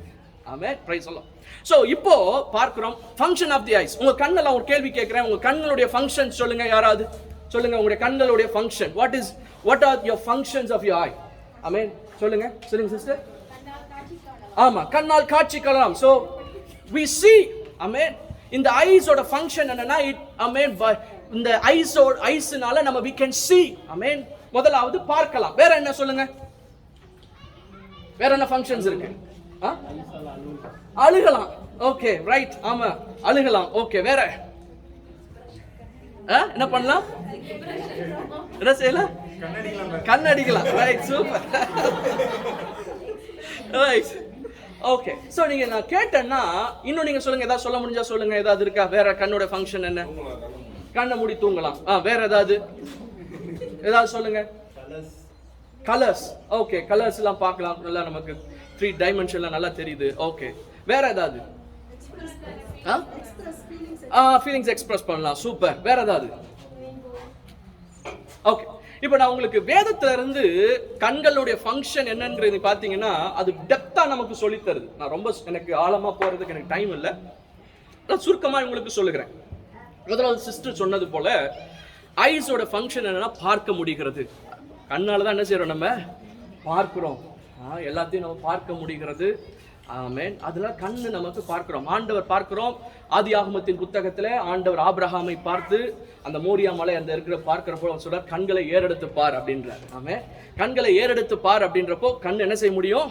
ஆமென், பிரைஸ் தி லார்ட். சோ இப்போ பார்க்கிறோம் ஃபங்க்ஷன் ஆஃப் தி ஐஸ். உங்க கண்ணெல்லாம் ஒரு கேள்வி கேட்கிறேன், உங்க கண்களுடைய ஃபங்க்ஷன் சொல்லுங்க, யாராவது சொல்லுங்க உங்களுடைய கண்களுடைய function. What are your functions of your eye? Amen, சொல்லுங்க சிஸ்டர். ஆமா, கண்ணால் காட்சி காணலாம். சோ we see, ஆமென், இந்த ஐஸோட ஃபங்க்ஷன் என்னன்னா, ஆமென், இந்த ஐஸ்னால நம்ம we can see, ஆமென், முதலாவது பார்க்கலாம். வேற என்ன சொல்லுங்க, வேற என்ன ஃபங்க்ஷன்ஸ் இருக்கு? அழுகலாம். ஓகே, ரைட், ஆமா, அழுகலாம். ஓகே, வேற என்ன பண்ணலாம்? என்ன செய்யலாம்? கண்ணடிக்கலாம். Right, super. Right, okay. So நீங்க நான் கேட்டேன்னா இன்னும் நீங்க சொல்லுங்க, ஏதாவது சொல்ல முடிஞ்சா சொல்லுங்க. ஏதாவது இருக்கா வேற? கண்ணோட ஃபங்க்ஷன் என்ன? கண்ணை மூடி தூங்கலாம். வேற ஏதாவது சொல்லுங்க. கலர்ஸ். ஓகே, கலர்ஸ் எல்லாம் பார்க்கலாம், நல்லா நமக்கு 3 டைமென்ஷன்ல நல்லா தெரியுது. ஓகே, வேற ஏதாவது? ஃபீலிங்ஸ் எக்ஸ்பிரஸ் பண்ணலாம். சூப்பர். வேற ஏதாவது? ஓகே, இப்போ நான் உங்களுக்கு வேதத்துல இருந்து கண்களுடைய ஃபங்க்ஷன் என்னன்றது பாத்தீங்கன்னா அது டெப்தா நமக்கு சொல்லி தருது. நான் ரொம்ப எனக்கு ஆழமா போறதுக்கு எனக்கு டைம் இல்லை, நான் சுருக்கமா உங்களுக்கு சொல்லுகிறேன். முதலாவது சிஸ்டர் சொன்னது போல ஐஸோட ஃபங்க்ஷன் என்னன்னா பார்க்க முடிகிறது. கண்ணால தான் என்ன செய்யறோம், நம்ம பார்க்கிறோம், எல்லாத்தையும் நம்ம பார்க்க முடிகிறது. ஆமென். அதெல்லாம் கண்ணு நமக்கு பார்க்கிறோம். ஆண்டவர் பார்க்கிறோம். ஆதியாகமத்தின் புத்தகத்துல ஆண்டவர் ஆபிரகாமை பார்த்து அந்த மோரியா மலை அந்த இருக்கிற பார்க்கிறப்போ சொல்றார், கண்களை ஏறெடுத்து பார் அப்படின்றார். ஆமென். கண்களை ஏறெடுத்து பார் அப்படின்றப்போ கண் என்ன செய்ய முடியும்?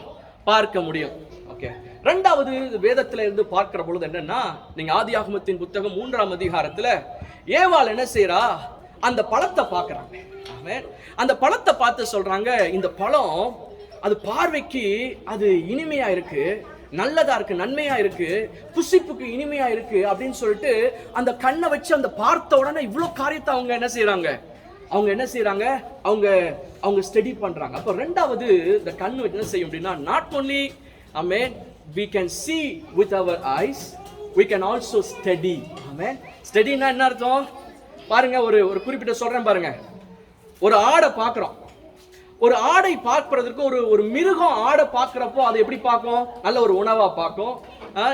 பார்க்க முடியும். ஓகே. ரெண்டாவது வேதத்துல இருந்து பார்க்கிற பொழுது என்னன்னா, நீங்க ஆதியாகமத்தின் புத்தகம் 3ஆம் அதிகாரத்துல ஏவாள் என்ன செய்யறா, அந்த பழத்தை பார்க்கறாங்க. ஆமென். அந்த பழத்தை பார்த்து சொல்றாங்க, இந்த பழம் அது பார்வைக்கு அது இனிமையா இருக்கு, நல்லதா இருக்கு, நன்மையா இருக்கு, புசிப்புக்கு இனிமையா இருக்கு அப்படின்னு சொல்லிட்டு அந்த கண்ணை வச்சு அந்த பார்த்த உடனே இவ்வளவு காரியத்தை அவங்க என்ன செய்யறாங்க, அவங்க ஸ்டடி பண்றாங்க. அப்ப ரெண்டாவது இந்த கண்ணு என்ன செய்யும் அப்படின்னா, not only amen we can see with our eyes, we can also study. ஆமென். ஸ்டடினா என்ன அர்த்தம் பாருங்க, ஒரு குறிப்பிட்ட சொல்றேன் பாருங்க. ஒரு ஆடை பார்க்கிறோம், ஒரு ஆடை பார்ப்பதற்கு ஒரு மிருகம் ஆடை பார்க்கிறப்போ அதை எப்படி பார்க்கும்? நல்ல ஒரு உணவா பார்க்கும்,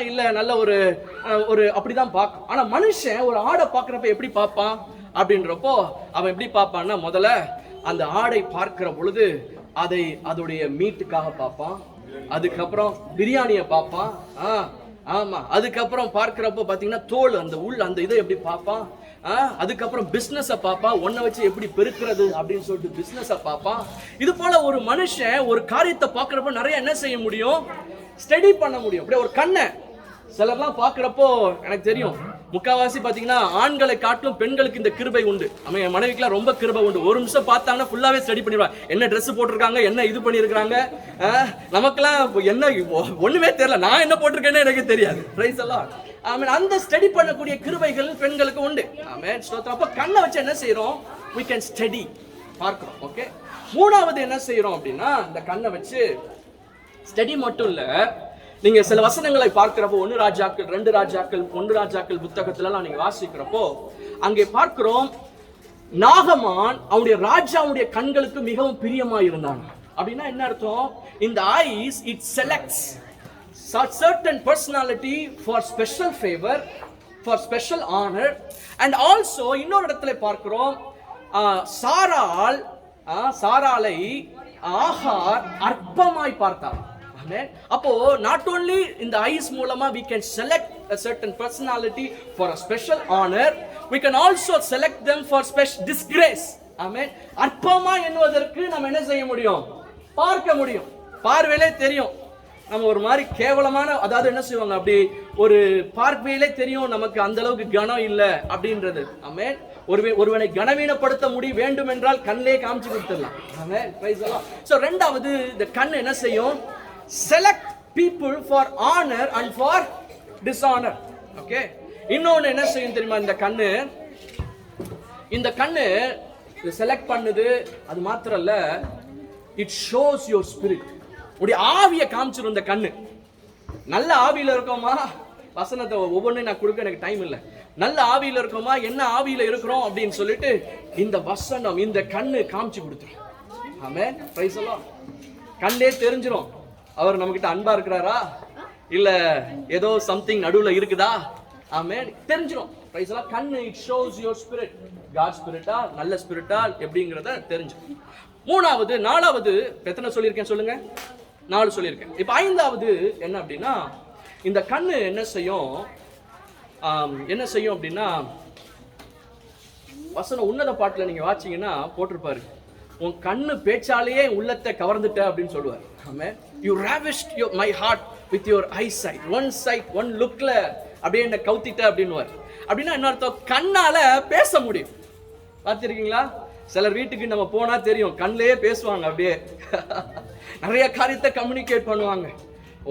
இல்ல நல்ல ஒரு அப்படிதான் பார்க்கும். ஆனா மனுஷன் ஒரு ஆடை பார்க்கிறப்ப எப்படி பார்ப்பான் அப்படின்றப்போ அவன் எப்படி பார்ப்பான்னா, முதல்ல அந்த ஆடை பார்க்கிற பொழுது அதோடைய மீட்டுக்காக பார்ப்பான், அதுக்கப்புறம் பிரியாணியை பார்ப்பான், ஆமா, அதுக்கப்புறம் பார்க்கிறப்போ பாத்தீங்கன்னா தோல் அந்த இதை எப்படி பார்ப்பான், அதுக்கப்புறம் பிசினஸ பாப்பா, ஒன்ன வச்சு எப்படி பெருக்கிறது அப்படின்னு சொல்லிட்டு பிசினஸ பாப்பான். இது போல ஒரு மனுஷன் ஒரு காரியத்தை பார்க்கிறப்ப நிறைய என்ன செய்ய முடியும்? ஸ்டடி பண்ண முடியும். அப்படியே ஒரு கண்ணை சிலர்லாம் பார்க்கிறப்போ எனக்கு தெரியும், முக்காவாசி பாத்தீங்கன்னா ஆண்களை காட்டிலும் பெண்களுக்கு இந்த கிருபை உண்டு. நம்ம என் மனைவிக்குலாம் ரொம்ப கிருபை உண்டு. ஒரு நிமிஷம் பார்த்தாங்கன்னா ஃபுல்லாவே ஸ்டடி பண்ணிடுவா. என்ன ட்ரெஸ் போட்டிருக்காங்க, என்ன இது பண்ணியிருக்காங்க. நமக்கெல்லாம் என்ன ஒண்ணுமே தெரியல, நான் என்ன போட்டிருக்கேன்னு எனக்கு தெரியாது. பிரைஸ் எல்லாம் ஆமென். அந்த ஸ்டடி பண்ணக்கூடிய கிருபைகள் பெண்களுக்கு உண்டு. ஆமென் ஸ்தோத்திரம். அப்ப கண்ணை வச்சு என்ன செய்யறோம்? we can study, பார்க்கிறோம். ஓகே, மூணாவது என்ன செய்யறோம் அப்படின்னா, இந்த கண்ணை வச்சு ஸ்டடி மட்டும் இல்ல, நீங்க சில வசனங்களை பார்க்கிறப்போ 1 ராஜாக்கள் 2 ராஜாக்கள் 1 ராஜாக்கள் புத்தகத்துல நீங்க வாசிக்கிறப்போ அங்கே பார்க்கிறோம், நாகமான் அவனுடைய ராஜாவுடைய கண்களுக்கு மிகவும் பிரியமா இருந்தான். அப்படின்னா என்ன அர்த்தம்? இந்த ஐஸ் it selects certain personality for special favor, for special honor. And also இன்னொரு இடத்துல பார்க்கிறோம், சாராளை ஆகார் அற்பமாய் பார்த்தார். அப்போ not only in the eyes மூலமா we can select a certain personality for a special honor, we can also select them for special disgrace. ஆமென். அற்பமா என்பதற்கு நம்ம என்ன செய்ய முடியும்? பார்க்க முடியும். பார்வையிலே தெரியும் நம்ம ஒரு மாதிரி கேவலமான, அதாவது என்ன செய்வாங்க, அப்படி ஒரு பார்வையிலே தெரியும் நமக்கு அந்த அளவுக்கு கனம் இல்லை அப்படின்றது. ஆமென். ஒருவனை கனவீனப்படுத்த வேண்டும் என்றால் கண்ணே காமிச்சு கொடுத்துடலாம். Amen. Praise the lord. So இரண்டாவது இந்த கண் என்ன செய்யும்? select people for honor and for dishonor. Okay, இன்னொன்னு என்ன செய்யும் தெரியுமா? இந்த கண்ணு செலக்ட் பண்ணுது. அது மாத்திரம் இல்ல, it shows your spirit. உடைய ஆவியை காமிச்சிரும் இந்த கண்ணு. நல்ல ஆவியில இருக்கோமா? வசனத்தை ஒவ்வொன்றையும் நான் கொடுக்க எனக்கு டைம் இல்லை. நல்ல ஆவியில இருக்கோமா, என்ன ஆவியில இருக்கிறோம் அப்படின்னு சொல்லிட்டு இந்த வசனம், இந்த கண்ணு காமிச்சு கொடுத்துரும். ஆமென். Praise the lord. கண்ணே தெரிஞ்சிரும் அவர் நம்ம கிட்ட அன்பா இருக்கிறாரா இல்ல ஏதோ சம்திங் நடுவுல இருக்குதா. ஆமென். தெரிஞ்சிரும். Praise the lord. கண்ணு it shows your spirit. God ஸ்பிரிட்டா, நல்ல ஸ்பிரிட்டா எப்படிங்கறத தெரிஞ்சிரும். மூணாவது, நாலாவது எத்தனை சொல்லியிருக்கேன் சொல்லுங்க? 4 சொல்லியிருக்கேன். இப்போ ஐந்தாவது என்ன அப்படின்னா, இந்த கண்ணு என்ன செய்யும் அப்படின்னா, வசனம் உன்னத பாட்டுல நீங்க வாட்சிங்கன்னா போட்டிருப்பாரு, உன் கண்ணு பேச்சாலேயே உள்ளத்தை கவர்ந்துட்ட அப்படின்னு சொல்லுவார். ஆமென். you ravished my heart with your eyesight, one sight, one lookல அப்படியே என்ன கவுத்திட்ட அப்படின்னுவார். அப்படின்னா என்ன அர்த்தம்? கண்ணால பேச முடியும். பார்த்திருக்கீங்களா? சிலர் வீட்டுக்கு நம்ம போனா தெரியும், கண்ணிலேயே பேசுவாங்க. அப்படியே நிறைய காரியத்தை கம்யூனிகேட் பண்ணுவாங்க.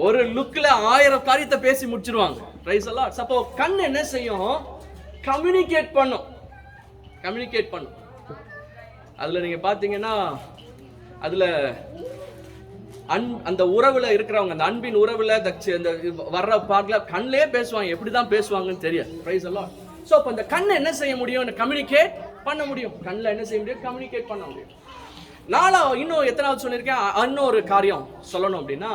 ஒரு லுக்ல 1000 காரியத்தை பேசி முடிச்சிருவாங்க. Price the Lord. அப்போ கண் என்ன செய்யும்? கம்யூனிகேட் பண்ணும். அதுல நீங்க பாத்தீங்கன்னா, அதுல அந்த உறவுல இருக்கிறவங்க, அந்த அன்பின் உறவுல அந்த வர்ற பார்க்கல கண்ணிலே பேசுவாங்க. எப்படிதான் பேசுவாங்கன்னு தெரியாது. Price the lord. சோ அப்ப அந்த கண்ணை என்ன செய்ய முடியும்? கம்யூனிகேட் பண்ண முடியும். கண்ணில் என்ன செய்ய முடியும்? கம்யூனிகேட் பண்ண முடியும். இன்னும் எத்தனாவது சொல்லியிருக்கேன்? இன்னொரு காரியம் சொல்லணும் அப்படின்னா,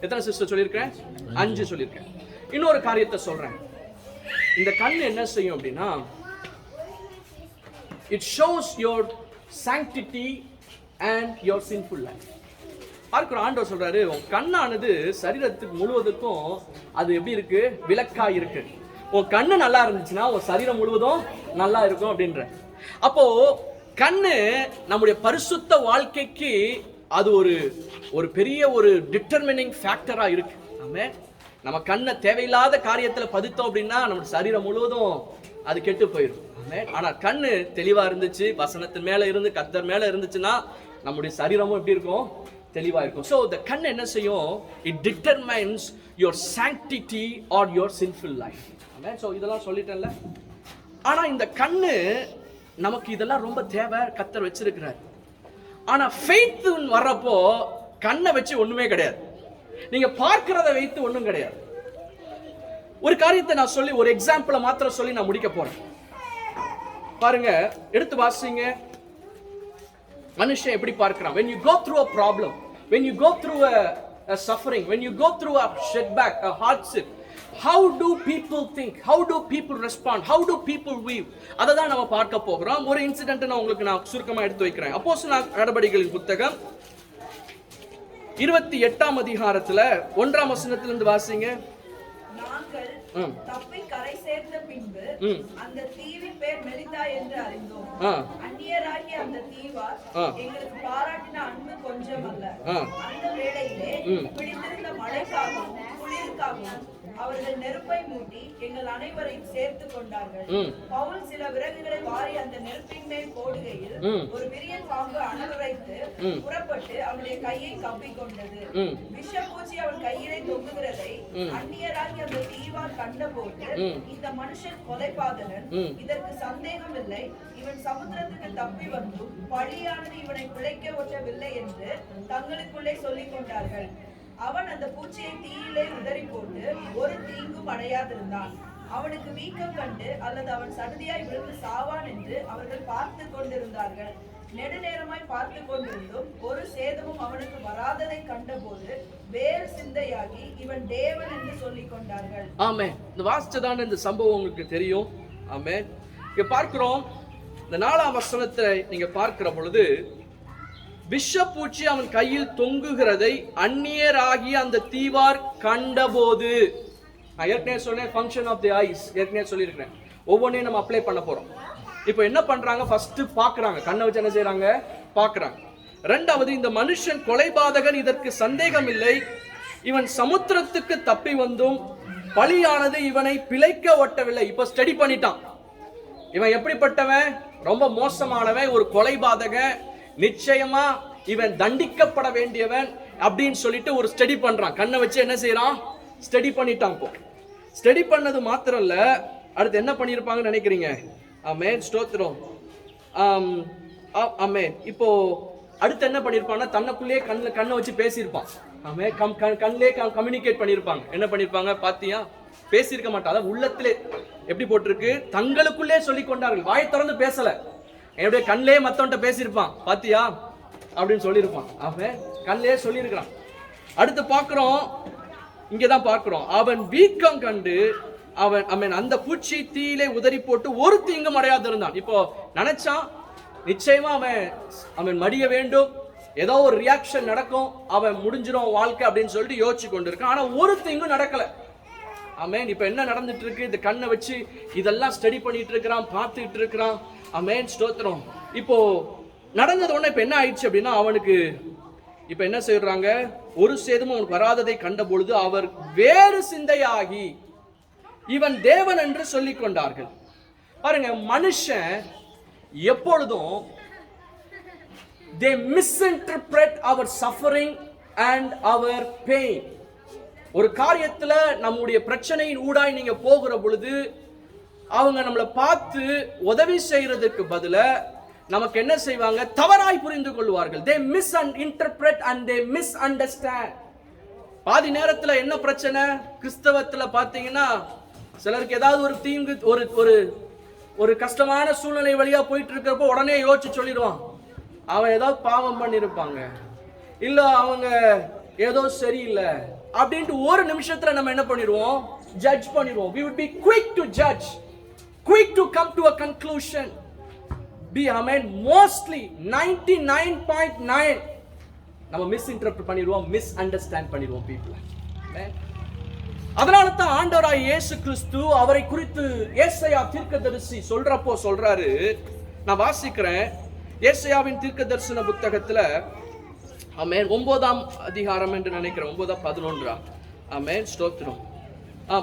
எத்தனை சிஸ்டர் சொல்லியிருக்கேன்? 5 சொல்லியிருக்கேன். இன்னொரு காரியத்தை சொல்றேன். இந்த கண் என்ன செய்யும் அப்படின்னா, it shows your sanctity and your sinful life. பார்க்கிற ஆண்டவர் சொல்றாரு, உன் கண்ணானது சரீரத்துக்கு முழுவதுக்கும் அது எப்படி இருக்கு? விளக்கா இருக்கு. உன் கண்ணு நல்லா இருந்துச்சுன்னா உன் சரீரம் முழுவதும் நல்லா இருக்கும் அப்படின்ற. அப்போ கண்ணு நம்முடைய பரிசுத்த வாழ்க்கைக்கு அது ஒரு பெரிய ஒரு டிட்டர்மினிங் ஃபேக்டரா இருக்கு. ஆமென். நம்ம கண்ணை தேவையில்லாத காரியத்துல பதித்தோம் அப்படின்னா நம்ம சரீரம் முழுவதும் அது கெட்டு போயிடும். ஆமென். ஆனா கண்ணு தெளிவா இருந்துச்சு, வசனத்தின் மேல இருந்து கர்த்தர் மேல இருந்துச்சுன்னா நம்முடைய சரீரமும் எப்படி இருக்கும்? தெளிவா இருக்கும். So the கண் என்ன செய்யும்? It determines your sanctity or your sinful life. Amen. So இதெல்லாம் சொல்லிட்டேன்ல. ஆனா இந்த கண்ணு நமக்கு இதெல்லாம் ரொம்ப தேவை, கர்த்தர் வச்சிருக்கிறார். ஆனா ஃபெய்த் வர்றப்போ கண்ணை வச்சு ஒண்ணுமே கிடையாது. நீங்க பார்க்கிறத வைத்து ஒண்ணும் கிடையாது. ஒரு காரியத்தை நான் சொல்லி, ஒரு எக்ஸாம்பிளை மாத்திரம் சொல்லி நான் முடிக்க போறேன். பாருங்க, எடுத்து வாசிங்க. மனுஷன் எப்படி பார்க்கிறான்? when you go through a problem, when you go through a suffering, when you go through a setback, a hardship, how do people think? How do people respond? How do people view? அததான் நம்ம பார்க்க போகிறோம். ஒரு incident நான் உங்களுக்கு சுருக்கமா எடுத்து வைக்கிறேன். அப்போஸ்தலர் நடபடிகளின் புத்தகம் 28ஆம் அதிகாரத்துல 1ஆம் வசனத்திலிருந்து வாசிங்க. நாங்கள் தப்பி கரை சேர்ந்த பின்பு அந்த தீவின் பேர் மெலிதா என்று அறிந்தோம். அந்நியராகிய அந்த தீவார் எங்களுக்கு பாராட்டின அன்பு கொஞ்சம் அல்ல. அந்த வேளையிலே பிடித்திருந்த மழைக்காகவும் குளிருக்காகவும் அவர்கள் நெருப்பை மூட்டி எங்கள் அனைவரையும் சேர்த்து கொண்டார்கள். பவுல் சில விறகுகளை வாரி அந்த நெருப்பின் மேல் போடுகையில் ஒரு விரியன் பாம்பு அனலுரைத்து புறப்பட்டு அவனுடைய கையை கவ்விக்கொண்டது. விஷப்பூச்சி அவன் கையிலே தொங்குகிறதை அந்நியராகி அந்த தீவார் கண்டபோது, இந்த மனுஷன் கொலைபாதகன், இதற்கு சந்தேகம் இல்லை, இவன் சமுத்திரத்துக்கு தப்பி வந்தும் பழியானது இவனை பிழைக்க ஒட்டவில்லை என்று தங்களுக்குள்ளே சொல்லிக் கொண்டார்கள். அவன் அந்த பூச்சியை தீயிலே உதறி போட்டு ஒரு தீங்கும் அடையாதிருந்தான். அவனுக்கு வீக்கம் கண்டு அல்லது அவன் சடுதியாய் விழுந்து சாவான் என்று அவர்கள் பார்த்து கொண்டிருந்தார்கள். நெடுநேரமாய் பார்த்து கொண்டிருந்தும் ஒரு சேதமும் அவனுக்கு வராததை கண்டபோது வேறு சிந்தையாகி இவன் தேவன் என்று சொல்லிக் கொண்டார்கள். ஆமென். இந்த வாசிச்சதான இந்த சம்பவம் உங்களுக்கு தெரியும். ஆமென். இங்க பார்க்கிறோம், இந்த 4ஆம் வசனத்தை நீங்க பார்க்கிற பொழுது, விஷப்பூச்சி அவன் கையில் தொங்குகிறதை அந்நியராகி அந்த தீவார் கண்டபோது, நான் ஏற்கனவே சொன்னேன் ஃபங்க்ஷன் ஆஃப் தி ஐஸ், ஏற்கனவே சொல்லியிருக்கிறேன். ஒவ்வொன்றையும் நம்ம அப்ளை பண்ண போறோம். இப்போ என்ன பண்றாங்க? ஃபர்ஸ்ட் பாக்குறாங்க, கண்ணை வச்சு என்ன செய்யறாங்க? பாக்குறாங்க. ரெண்டாவது, இந்த மனுஷன் கொலைபாதகன், இதற்கு சந்தேகம் இல்லை, இவன் சமுத்திரத்துக்கு தப்பி வந்தும் பழியானது இவனை பிழைக்க ஒட்டவில்லை. இப்ப ஸ்டடி பண்ணிட்டான். இவன் எப்படிப்பட்டவன்? ரொம்ப மோசமானவன், ஒரு கொலைபாதகன், நிச்சயமா இவன் தண்டிக்கப்பட வேண்டியவன் அப்படின்னு சொல்லிட்டு ஒரு ஸ்டடி பண்றான். கண்ணை வச்சு என்ன செய்யறான்? ஸ்டடி பண்ணிட்டான். இப்போ ஸ்டடி பண்ணது மாத்திரம் இல்ல, அடுத்து என்ன பண்ணிருப்பாங்கன்னு நினைக்கிறீங்க? ஆமென், ஸ்தோத்திரம். ஆமென். இப்போ அடுத்து என்ன பண்ணிருப்பாங்கன்னா, தன்னுக்குள்ளேயே கண்ணை வச்சு பேசியிருப்பான். ஆமென். கண்ணிலே கம்யூனிகேட் பண்ணிருப்பாங்க. என்ன பண்ணிருப்பாங்க பாத்தியா? பேசியிருக்க மாட்டாங்க, உள்ளத்திலே எப்படி போட்டிருக்கு? தங்களுக்குள்ளே சொல்லிக் கொண்டார்கள். வாயை திறந்து பேசல, என்னுடைய கண்ணிலே மத்தவன்ட்ட பேசியிருப்பான். பாத்தியா அப்படின்னு சொல்லியிருப்பான். அவன் கண்ணிலே சொல்லியிருக்கிறான். அடுத்து பார்க்கிறோம், இங்கதான் பார்க்கிறோம், அவன் வீக்கம் கண்டு அவன் அந்த பூச்சி தீயிலே உதறி போட்டு ஒரு தீங்கும் அடையாது இருந்தான். இப்போ நினைச்சான் நிச்சயமா அவன் மடிய வேண்டும், ஏதோ ஒரு ரியாக்ஷன் நடக்கும், அவன் முடிஞ்சிடும் வாழ்க்கை அப்படின்னு சொல்லிட்டு யோசிச்சு கொண்டு இருக்கான். ஆனா ஒரு தீங்கும் நடக்கல. ஆமென். இப்ப என்ன நடந்துட்டு இருக்கு? இந்த கண்ணை வச்சு இதெல்லாம் ஸ்டடி பண்ணிட்டு இருக்கிறான், பார்த்துட்டு இருக்கிறான். ஆமென், ஸ்தோத்திரம். இப்போ நடந்தது ஒண்ணு. இப்ப என்ன ஆயிடுச்சு அப்படின்னா, அவனுக்கு இப்ப என்ன செய்யறாங்க? ஒரு சேதமும் அவனுக்கு வராததை கண்ட பொழுது அவர் வேறு சிந்தையாகி இவன் தேவன் என்று சொல்லிக் கொண்டார்கள். பாருங்க, மனுஷன் எப்பொழுதும் they misinterpret our suffering and our pain. ஒரு காரியத்துல நம்முடைய பிரச்சனையின் ஊடாய் நீங்க போகிற பொழுது அவங்க நம்மளை பார்த்து உதவி செய்யறதுக்கு பதில நமக்கு என்ன செய்வாங்க? தவறாய் புரிந்து கொள்வார்கள். they misinterpret and they misunderstand. பாதி நேரத்துல என்ன பிரச்சனை? கிறிஸ்தவத்துல பாத்தீங்கன்னா, சிலருக்கு ஏதாவது ஒரு தீங்கு, ஒரு கஷ்டமான சூழ்நிலை வழியா போயிட்டு இருக்கிறப்போ உடனே யோசிச்சு சொல்லிடுவான், அவன் ஏதாவது பாவம் பண்ணிருப்பாங்க, இல்ல அவங்க ஏதோ சரியில்லை அப்படின்ட்டு ஒரு நிமிஷத்துல நம்ம என்ன பண்ணிடுவோம்? ஜட்ஜ் பண்ணிடுவோம். we would be quick to judge, quick to come to a conclusion. Amen. Mostly 99.9 நம்ம மிஸ்இன்டர்பிரட் பண்ணிடுவோம், மிஸ் அண்டர்ஸ்டாண்ட் பண்ணிடுவோம் people. அதனால தான் ஆண்டவராய் இயேசு கிறிஸ்து அவரை குறித்து ஏசாயா தீர்க்கதரிசி சொல்றாரு. நான் வாசிக்கிறேன், ஏசாயாவின் தீர்க்கதரிசன புத்தகத்துல ஆமென் 9ஆம் அதிகாரம் என்று நினைக்கிறேன், 9-11. ஆமென், ஸ்தோத்திரம்.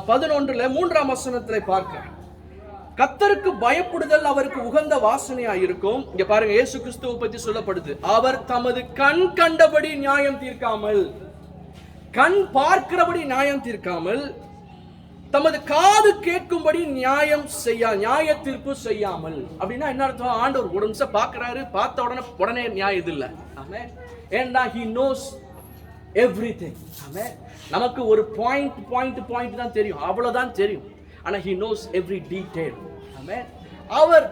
11ல 3ஆம் வசனத்தை பார்க்கிறேன். கர்த்தருக்கு பயப்படுதல் அவருக்கு உகந்த வாசனையா இருக்கும். இங்க பாருங்க, இயேசு கிறிஸ்துவை பத்தி சொல்லப்படுது. அவர் தமது கண் கண்டபடி நியாயம் தீர்க்காமல், கண் பார்க்கிறபடி நியாயம் தீர்க்காமல், தமது காது கேட்கும்படி நியாய தீர்ப்பு செய்யாமல். அப்படின்னா என்ன அர்த்தம்? ஆண்டவர் ஒரு நிமிஷம் பார்க்கிறாரு, பார்த்த உடனே நியாயம் இது இல்ல. ஆமென். ஏன்னா he knows everything. ஆமென். நமக்கு ஒரு பாயிண்ட் தான் தெரியும், அவ்வளவுதான் தெரியும். ஆனா he knows every detail. ஆமென்.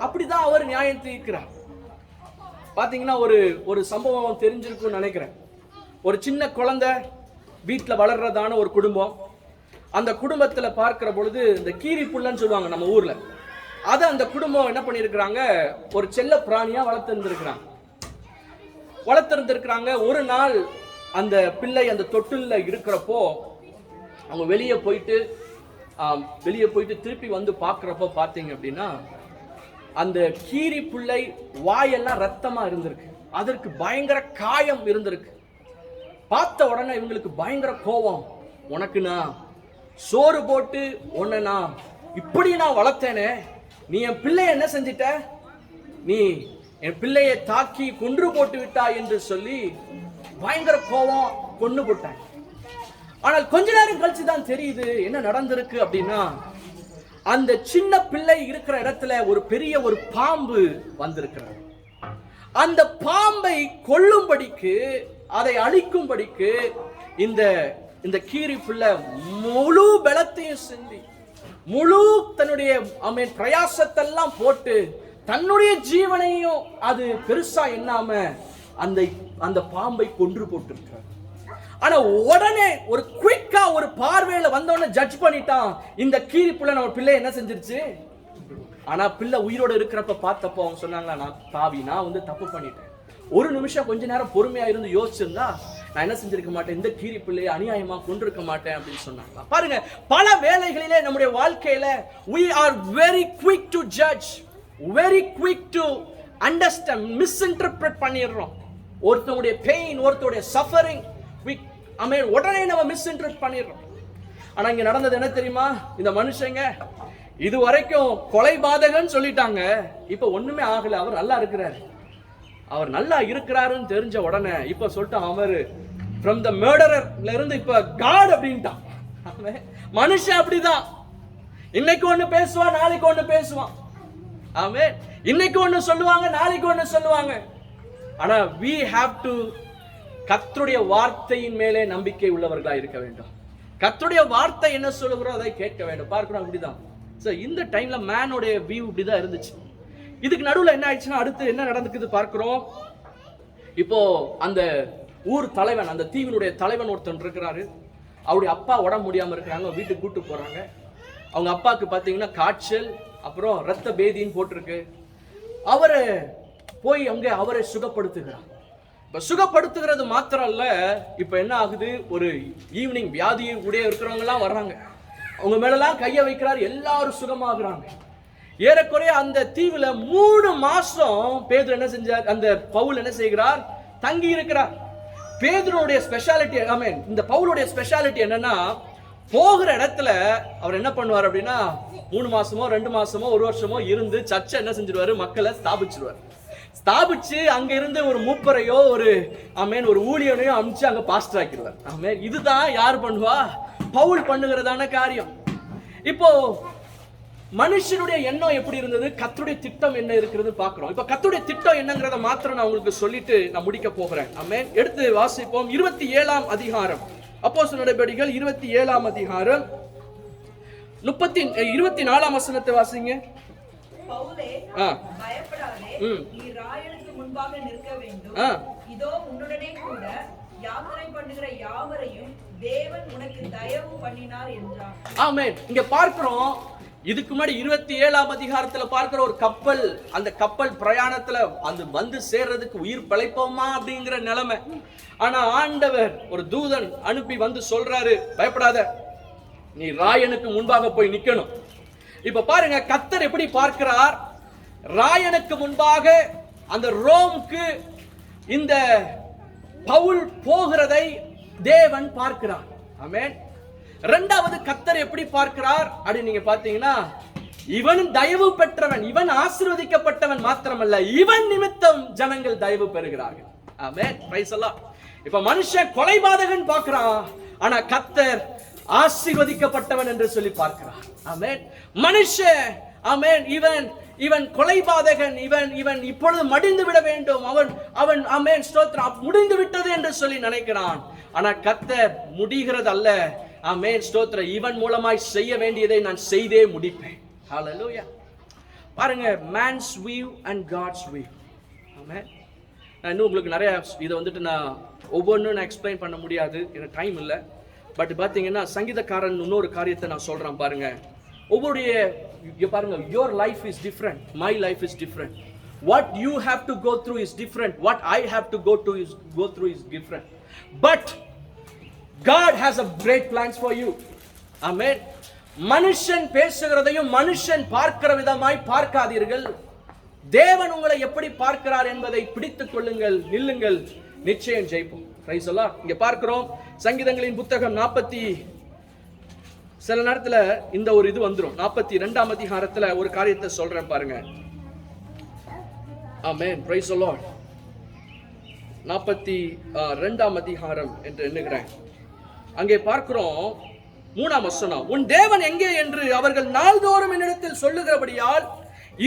அப்படிதான் அவர் நியாயம் தீர்க்கிறார். பாத்தீங்கன்னா ஒரு சம்பவம் தெரிஞ்சிருக்கும்னு நினைக்கிறேன். ஒரு சின்ன குழந்தை வீட்டுல வளர்றதான ஒரு குடும்பம். அந்த குடும்பத்துல பார்க்கிற பொழுது இந்த கீரி புள்ளன்னு சொல்லுவாங்க நம்ம ஊர்ல, அதை அந்த குடும்பம் என்ன பண்ணிருக்கிறாங்க? ஒரு செல்ல பிராணியா வளர்த்திருந்திருக்கிறாங்க. ஒரு நாள் அந்த பிள்ளை அந்த தொட்டில்ல இருக்கிறப்போ அவங்க வெளியே போயிட்டு திருப்பி வந்து பார்க்கிறப்போ பார்த்தீங்க அப்படின்னா, அந்த கீரி புள்ளை வாயெல்லாம் ரத்தமா இருந்திருக்கு, அதற்கு பயங்கர காயம் இருந்திருக்கு. பார்த்த உடனே இவங்களுக்கு பயங்கர கோபம். உனக்கு நான் சோறு போட்டு உன்னை நான் இப்படி நான் வளர்த்தேனே, நீ என் பிள்ளைய என்ன செஞ்சிட்ட, நீ என் பிள்ளையை தாக்கி கொன்று போட்டு விட்டாய் என்று சொல்லி பயங்கர கோபம், கொண்டு போட்டான். ஆனால் கொஞ்ச நேரம் கழிச்சு தான் தெரியுது என்ன நடந்திருக்கு அப்படின்னா, அந்த சின்ன பிள்ளை இருக்கிற இடத்துல ஒரு பெரிய ஒரு பாம்பு வந்திருக்கிறது. அந்த பாம்பை கொல்லும்படிக்கு, அதை அழிக்கும்படிக்கு இந்த கீரி பிள்ளை முழு பலத்தையும் செஞ்சு, முழு தன்னுடைய பிரயாசத்தெல்லாம் போட்டு, தன்னுடைய ஜீவனையும் அது பெருசா எண்ணாம அந்த பாம்பை கொன்று போட்டிருக்கிறார். ஆனா உடனே ஒரு குயிக்கா ஒரு பார்வையில வந்தோடனே ஜட்ஜ் பண்ணிட்டான், இந்த கீரி பிள்ளை நம்ம பிள்ளை என்ன செஞ்சிருச்சு. ஆனா பிள்ளை உயிரோட இருக்கிறப்ப பார்த்தப்போ அவங்க சொன்னாங்களா, நான் பாவி, நான் தப்பு பண்ணிட்டேன். ஒரு நிமிஷம் கொஞ்ச நேரம் பொறுமையா இருந்து யோசிச்சிருந்தா நான் என்ன செஞ்சிருக்க மாட்டேன், இந்த கீரி பிள்ளையை அநியாயமா கொண்டிருக்க மாட்டேன் அப்படின்னு சொன்னாங்க. பாருங்க, பல வேளைகளிலே நம்முடைய வாழ்க்கையில we are very quick to judge, very quick to understand, misinterpret பண்ணிடுறோம். ஒருத்தருடைய பெயின், ஒருத்தருடைய சஃபரிங் உடனே நம்ம மிஸ்இன்டர்பிரட் பண்ணிடுறோம். ஆனா இங்க நடந்தது என்ன தெரியுமா, இந்த மனுஷங்க இது வரைக்கும் கொலைபாதகன்னு சொல்லிட்டாங்க, இப்ப ஒண்ணுமே ஆகல, அவர் நல்லா இருக்கிறாரு. அவர் நல்லா இருக்கிறாருன்னு தெரிஞ்ச உடனே இப்ப சொல்லிட்டான், அவர் ஃப்ரம் த மர்டரர்ல இருந்து இப்ப காட் அப்படின்ட்டான். மனுஷன் அப்படிதான், இன்னைக்கு ஒண்ணு பேசுவான், நாளைக்கு ஒண்ணு பேசுவான். ஆமென். இன்னைக்கு ஒண்ணு சொல்லுவாங்க, நாளைக்கு ஒண்ணு சொல்லுவாங்க. ஆனா we have to கர்த்தருடைய வார்த்தையின் மேலே நம்பிக்கை உள்ளவர்களா இருக்க வேண்டும். கர்த்தருடைய வார்த்தை என்ன சொல்லுகிறோம் அதை கேட்க வேண்டும். பார்க்கணும் அப்படிதான். இந்த டைம்ல மேனோடைய வியூ இப்படிதான் இருந்துச்சு. இதுக்கு நடுவுல என்ன ஆயிடுச்சுன்னா, அடுத்து என்ன நடந்துக்குது பார்க்கிறோம். இப்போ அந்த ஊர் தலைவன், அந்த தீவினுடைய தலைவன் ஒருத்தன் இருக்கிறாரு. அவருடைய அப்பா உடம்பு முடியாம இருக்கிறாங்க, வீட்டுக்கு கூட்டு போறாங்க. அவங்க அப்பாவுக்கு பாத்தீங்கன்னா காய்ச்சல், அப்புறம் ரத்த பேதின்னு போட்டிருக்கு. அவரை போய் அங்க அவரை சுகப்படுத்துகிறார். இப்ப சுகப்படுத்துகிறது மாத்திரம் இல்ல, இப்ப என்ன ஆகுது, ஒரு ஈவினிங் வியாதி உடைய இருக்கிறவங்க எல்லாம் வர்றாங்க, அவங்க மேலெல்லாம் கைய வைக்கிறார், எல்லாரும் சுகமாகறாங்க. ஏறக்குறைய அந்த தீவுல 3 மாசம் பேதுரு என்ன செஞ்சார், அந்த பவுல் என்ன செய்கிறார், தங்கி இருக்கிறார். பேதுருடைய ஸ்பெஷாலிட்டி, இந்த பவுலுடைய ஸ்பெஷாலிட்டி என்னன்னா, போகிற இடத்துல அவர் என்ன பண்ணுவார் அப்படின்னா, 3 மாசமோ 2 மாசமோ 1 வருஷமோ இருந்து சர்ச்சை என்ன செஞ்சிருவாரு, மக்களை ஸ்தாபிச்சு அங்க இருந்து ஒரு மூப்பரையோ ஒரு ஊழியனையோ அனுப்பிச்சு அங்க பாஸ்டர் ஆக்கிடுவார். இதுதான் யார் பண்ணுவா, பவுல் பண்ணுகிறதான காரியம். இப்போ மனுஷனுடைய எண்ணம் எப்படி இருந்தது, கர்த்தருடைய திட்டம் என்ன இருக்கிறது பார்க்கிறோம். இப்ப கர்த்தருடைய திட்டம் என்னங்கறத மாத்திரம் நான் உங்களுக்கு சொல்லிட்டு நான் முடிக்க போகிறேன். ஆமென். எடுத்து வாசிப்போம். 27ஆம் அதிகாரம், அப்போஸ்தலர் நடபடிகள் 27ஆம் அதிகாரம் 24ஆம் வசனத்தை வாசிங்க. பவுலே, பயப்படாதே, நீ ராயனுக்கு முன்பாக நிற்க வேண்டும். இதோ உன்னுடனே கூட யாத்திரை பண்ணுகிற யாவரையும் தேவன் உனக்கு தயவு பண்ணினார் என்றார். ஆமென். இங்க பார்க்கிறோம், இதுக்கு முன்னாடி 27ஆம் அதிகாரத்துல பார்க்கிற ஒரு கப்பல், அந்த கப்பல் பிரயாணத்துல அந்த வந்து சேர்றதுக்கு உயிர் பிழைப்போமா அப்படிங்கிற நிலைமை. ஆனா ஆண்டவர் ஒரு தூதன் அனுப்பி வந்து சொல்றாரு, பயப்படாத, நீ ராயனுக்கு முன்பாக போய் நிக்கணும். இப்ப பாருங்க, கர்த்தர் எப்படி பார்க்கிறார், ராயனுக்கு முன்பாக அந்த ரோம்க்கு இந்த பவுல் போகிறதை தேவன் பார்க்கிறார். ஆமென். இரண்டாவது கர்த்தர் எப்படி பார்க்கிறார் அப்படி நீங்க பாத்தீங்கன்னா, இவன் தயவு பெற்றவன், இவன் ஆசீர்வதிக்கப்பட்டவன் மாத்திரமல்ல, இவன் நிமித்தம் ஜனங்கள் தயவு பெறுகிறார்கள். ஆமென். பிரைஸ் அல்லாஹ். இப்ப மனுஷன் கொலைபாதகன் பார்க்கிறான், ஆனா கர்த்தர் ஆசீர்வதிக்கப்பட்டவன் என்று சொல்லி பார்க்கிறார். ஆமென். மனுஷன் ஆமென், இவன் கொலைபாதகன், இவன் இப்பொழுது மடிந்து விட வேண்டும், அவன் ஆமென் ஸ்தோத்திரம் முடிந்து விட்டது என்று சொல்லி நினைக்கிறான். ஆனா கர்த்தர் முடிகிறது அல்ல. ஆமென் ஸ்தோத்திரம், இவன் மூலமாய் செய்ய வேண்டியதை நான் செய்தே முடிப்பேன். ஹalleluya. பாருங்க, man's view and God's view. ஆமென். நான் இன்னும் உங்களுக்கு நிறைய இதை நான் ஒவ்வொன்றும் நான் எக்ஸ்பிளைன் பண்ண முடியாது, எனக்கு டைம் இல்லை. பட் பார்த்தீங்கன்னா சங்கீதக்காரன் இன்னொரு காரியத்தை நான் சொல்கிறேன் பாருங்க. ஒவ்வொருடைய பாருங்க, your life is different, my life is different, what you have to go through is different, what I have to go through is different, but God has a great plans for you. Amen. மனுஷன் பேசுகிறதையும் மனுஷன் பார்க்கிற விதமாய் பார்க்காதீர்கள். தேவன் உங்களை எப்படி பார்க்கிறார் என்பதை பிடித்துக் கொள்ளுங்கள், நில்லுங்கள், நிச்சயம் ஜெயிப்போம். பிரைஸ் அல்லாஹ். இங்க பார்க்கிறோம், சங்கீதங்களின் புத்தகம் சில நேரத்துல இந்த ஒரு இது வந்துடும். 42ஆம் அதிகாரத்துல ஒரு காரியத்தை சொல்றேன் பாருங்க. ஆமென், பிரைஸ் தி லார்ட். 42ஆம் அதிகாரம் என்று எண்ணுகிறேன். அங்கே பார்க்கிறோம் 3ஆம் வசனம். உன் தேவன் எங்கே என்று அவர்கள் நாள்தோறும் என்னிடத்தில் சொல்லுகிறபடியால்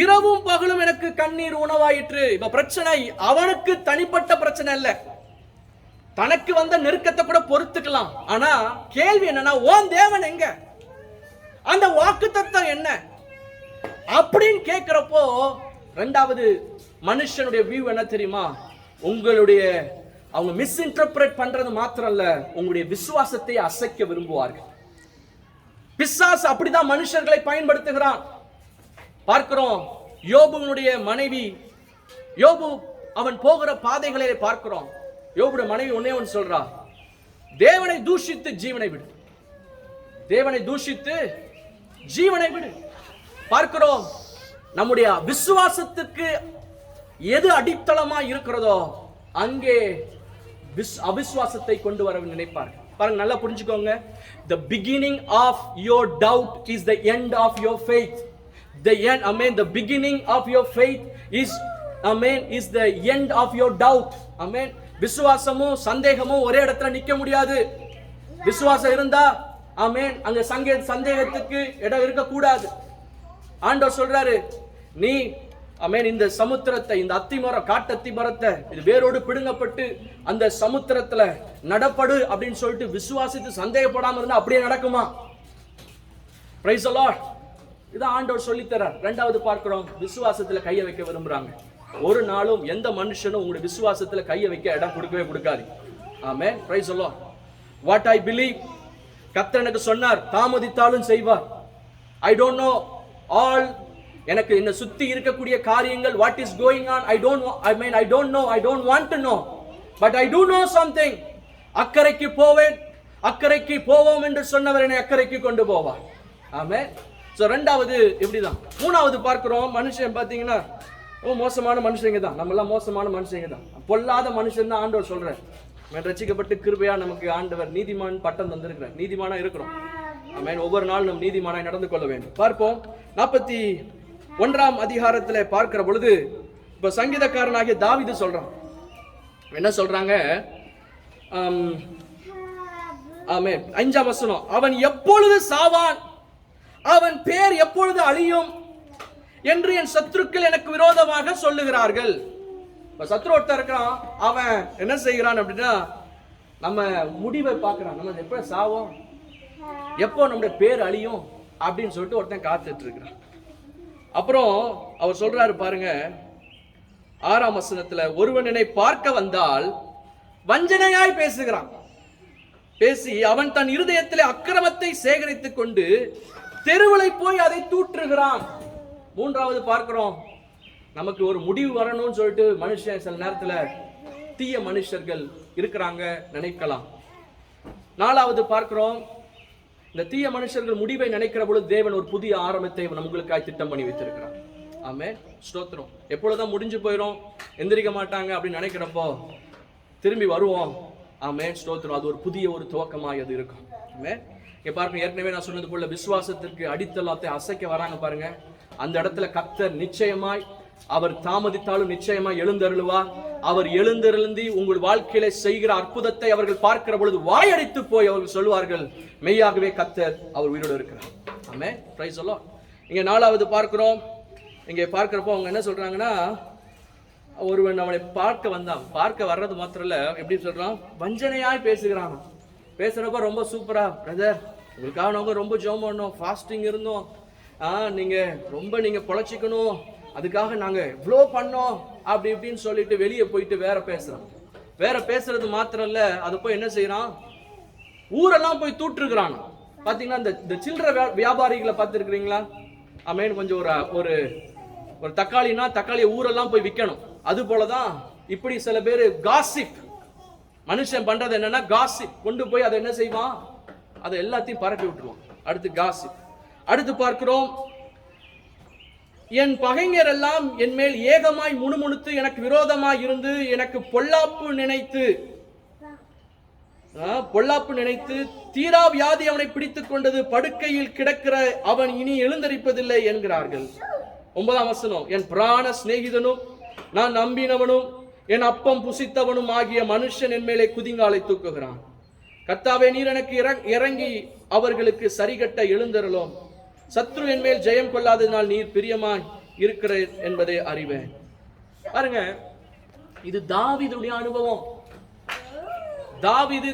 இரவும் பகலும் எனக்கு கண்ணீர் உணவாயிற்று. இப்ப பிரச்சனை அவனுக்கு தனிப்பட்ட பிரச்சனை இல்ல, தனக்கு வந்த நெருக்கத்தை கூட பொறுத்துக்கலாம். ஆனா கேள்வி என்னன்னா, உன் தேவன் எங்க, அந்த வாக்குத்தத்தம் என்ன அப்படின்னு கேட்கிறப்போ இரண்டாவது மனுஷனுடைய வியூ என்ன தெரியுமா? உங்களுடைய அவங்க மிஸ்இன்டர்பிரேட் பண்றது மாத்திரம் இல்ல, உங்களுடைய விசுவாசத்தை அசைக்க விரும்புவார்கள். பிசாசு அப்படிதான் மனுஷர்களை பயன்படுத்துகிறான். பார்க்கிறோம் யோபுனுடைய மனைவி, யோபு அவன் போகிற பாதைகளை பார்க்கிறோம். யோபுடைய மனைவி ஒன்னே ஒன்று சொல்றா, தேவனை தூஷித்து ஜீவனை விடு, தேவனை தூஷித்து ஜீவனை விடு. பார்க்கிறோம் நம்முடைய விசுவாசத்துக்கு எது அடித்தளமா இருக்கிறதோ அங்கே அவிசுவாசத்தை கொண்டு வர நினைப்பார்கள். பாருங்க, நல்லா புரிஞ்சுக்கோங்க. The beginning of your doubt is the end of your faith. The end, amen, the beginning of your faith is, amen, is the end of your doubt. Amen. விசுவாசமும் சந்தேகமும் ஒரே இடத்துல நிக்க முடியாது. விசுவாசம் இருந்தா ஆமென், அங்க சந்தேகத்துக்கு இடம் இருக்க கூடாது. ஆண்டவர் சொல்றாரு, நீ ஆமென் இந்த சமுத்திரத்தை, இந்த அத்திமரம், காட்டத்தி மரத்தை இது வேரோடு பிடுங்கப்பட்டு அந்த சமுத்திரத்துல நடப்படு அப்படின்னு சொல்லிட்டு விசுவாசித்து சந்தேகப்படாம இருந்தா அப்படியே நடக்குமா? Price the Lord. இத ஆண்டவர் சொல்லி தரார். இரண்டாவது பார்க்கிறோம், விசுவாசத்துல கையை வைக்க விரும்புறாங்க. ஒரு நாளும் எந்த மனுஷனும் உங்களுடைய விசுவாசத்துல கையை வைக்க இடம் கொடுக்கவே கொடுக்காது. Amen, praise the lord. What I believe, கர்த்தர் எனக்கு சொன்னார், தாமதித்தாலும் செய்வார். ஐ டோன்ட் நோ ஆல், எனக்கு என்ன சுத்தி இருக்கக்கூடிய காரியங்கள், what is going on, I don't know, I don't want to know, but I to know something. அக்கறைக்கு போவேன், அக்கறைக்கு போவோம் என்று சொன்னவர் என்னை அக்கறைக்கு கொண்டு போவார். ஆமென். சோ ரெண்டாவது இப்படிதான். மூணாவது பார்க்கிறோம், மனுஷன் பாத்தீங்கன்னா மோசமான மனுஷங்க தான், நம்ம எல்லாம் மோசமான மனுஷங்க தான், பொல்லாத மனுஷன் தான் ஆண்டவர் சொல்றார். ரட்சிக்கப்பட்டு கிருபையா நமக்கு ஆண்டவர் நீதிமான் பட்டம் தந்திருக்கிறார். நீதிமானா இருக்கிறோம். ஆமென். ஒவ்வொரு நாள் நம் நீதிமானாய் நடந்து கொள்ள வேண்டும். பார்ப்போம் 41ஆம் அதிகாரத்துல பார்க்கிற பொழுது இப்ப சங்கீதக்காரனாகிய தாவீது சொல்றான். என்ன சொல்றாங்க? ஆமென். 5ஆம் வசனம், அவன் எப்பொழுது சாவான், அவன் பேர் எப்பொழுது அழியும் என்று என் சத்துருக்கள் எனக்கு விரோதமாக சொல்லுகிறார்கள். இப்ப சத்ரு ஒருத்தர் இருக்கிறான், அவன் என்ன செய்கிறான் அப்படின்னா, நம்ம முடிவை பார்க்கிறான், நம்ம எப்ப சாவோம், எப்போ நம்முடைய பேர் அழியும் அப்படின்னு சொல்லிட்டு ஒருத்தன் காத்துட்டு இருக்கிறான். அப்புறம் அவர் சொல்றாரு பாருங்க 6ஆம் வசனத்துல, ஒருவன் என்னை பார்க்க வந்தால் வஞ்சனையாய் பேசுகிறான், பேசி அவன் தன் இருதயத்திலே அக்கிரமத்தை சேகரித்துக் கொண்டு தெருவிலை போய் அதை தூற்றுகிறான். மூன்றாவது பார்க்கிறோம், நமக்கு ஒரு முடிவு வரணும்னு சொல்லிட்டு மனுஷன் சில நேரத்துல தீய மனுஷர்கள் இருக்கிறாங்க நினைக்கலாம். நாலாவது பார்க்கிறோம், இந்த தீய மனுஷர்கள் முடிவை நினைக்கிற பொழுது தேவன் ஒரு புதிய ஆரம்பத்தை நமங்களுக்காய் திட்டம் பண்ணி வைத்திருக்கிறார். ஆமென், ஸ்தோத்திரம். எப்பொழுதுதான் முடிஞ்சு போயிடும், எந்திரிக்க மாட்டாங்க அப்படின்னு நினைக்கிறப்போ திரும்பி வருவோம். ஆமென், ஸ்தோத்திரம். அது ஒரு புதிய ஒரு துவக்கமாய் அது இருக்கும். ஆமென். இங்க பாருங்க, ஏற்கனவே நான் சொன்னது போல விசுவாசத்திற்கு அடித்தளத்தை அசைக்க வராங்க பாருங்க. அந்த இடத்துல கர்த்தர் நிச்சயமாய், அவர் தாமதித்தாலும் நிச்சயமாய் எழுந்தருளுவார். அவர் எழுந்தருந்தி உங்கள் வாழ்க்கையில செய்கிற அற்புதத்தை அவர்கள் பார்க்கிற பொழுது வாயடித்து போய் அவர்கள் சொல்வார்கள், மெய்யாகவே கர்த்தர் அவர் உயிரோடு இருக்கிறார். ஆமென், பிரைஸ் தி லார்ட். இங்க நாலாவது பார்க்கிறோம். இங்க பார்க்கிறப்போ அவங்க என்ன சொல்றாங்கன்னா, ஒருவன் அவனை பார்க்க வந்தான், பார்க்க வர்றது மாத்திரம் இல்ல, எப்படி சொல்றான், வஞ்சனையாய் பேசுகிறான். பேசுறப்ப ரொம்ப சூப்பரா, பிரதர் உங்களுக்காக நாங்க ரொம்ப ஜெபம் பண்ணோம், ஃபாஸ்டிங் இருந்தோம், நீங்க ரொம்ப நீங்க பொழைச்சிக்கணும், அதுக்காக நாங்க இவ்வளோ பண்ணோம் அப்படி இப்படின்னு சொல்லிட்டு வெளியே போயிட்டு வேற பேசுறான். வேற பேசுறது மாத்திரம் இல்ல, அது போய் என்ன செய்யறான், ஊரெல்லாம் போய் தூற்றுகிறான். பாத்தீங்கன்னா இந்த சில்லறை வியாபாரிகளை பார்த்துருக்கிறீங்களா? ஆமென். கொஞ்சம் ஒரு ஒரு தக்காளினா தக்காளியை ஊரெல்லாம் போய் விற்கணும். அது போலதான் இப்படி சில பேர் காசிப், மனுஷன் பண்றது என்னன்னா காசிப், கொண்டு போய் அதை என்ன செய்வான், அதை எல்லாத்தையும் பரப்பி விட்டுருவான். அடுத்து காசிப். அடுத்து பார்க்கிறோம், என் பகைஞர் எல்லாம் என் மேல் ஏகமாய் முணுமுணுத்து எனக்கு விரோதமாய் இருந்து எனக்கு பொல்லாப்பு நினைத்து. பொல்லாப்பு நினைத்து தீரா வியாதி அவனை பிடித்துக் கொண்டது, படுக்கையில் கிடக்கிற அவன் இனி எழுந்தரிப்பதில்லை என்கிறார்கள். 9ஆம் வசனம், என் பிராண சிநேகிதனும் நான் நம்பினவனும் என் அப்பம் புசித்தவனும் ஆகிய மனுஷன் என் மேலே குதிங்காலை தூக்குகிறான். கர்த்தாவே, நீர் எனக்கு இறங்கி அவர்களுக்கு சரிகட்ட எழுந்தருளும். சத்ரு என் மேல் ஜெயம் கொள்ளாததினால் நீர் பிரியமாய் இருக்கிற என்பதை அறிவேன். பாருங்க, இது தாவீதுடைய அனுபவம். தாவீது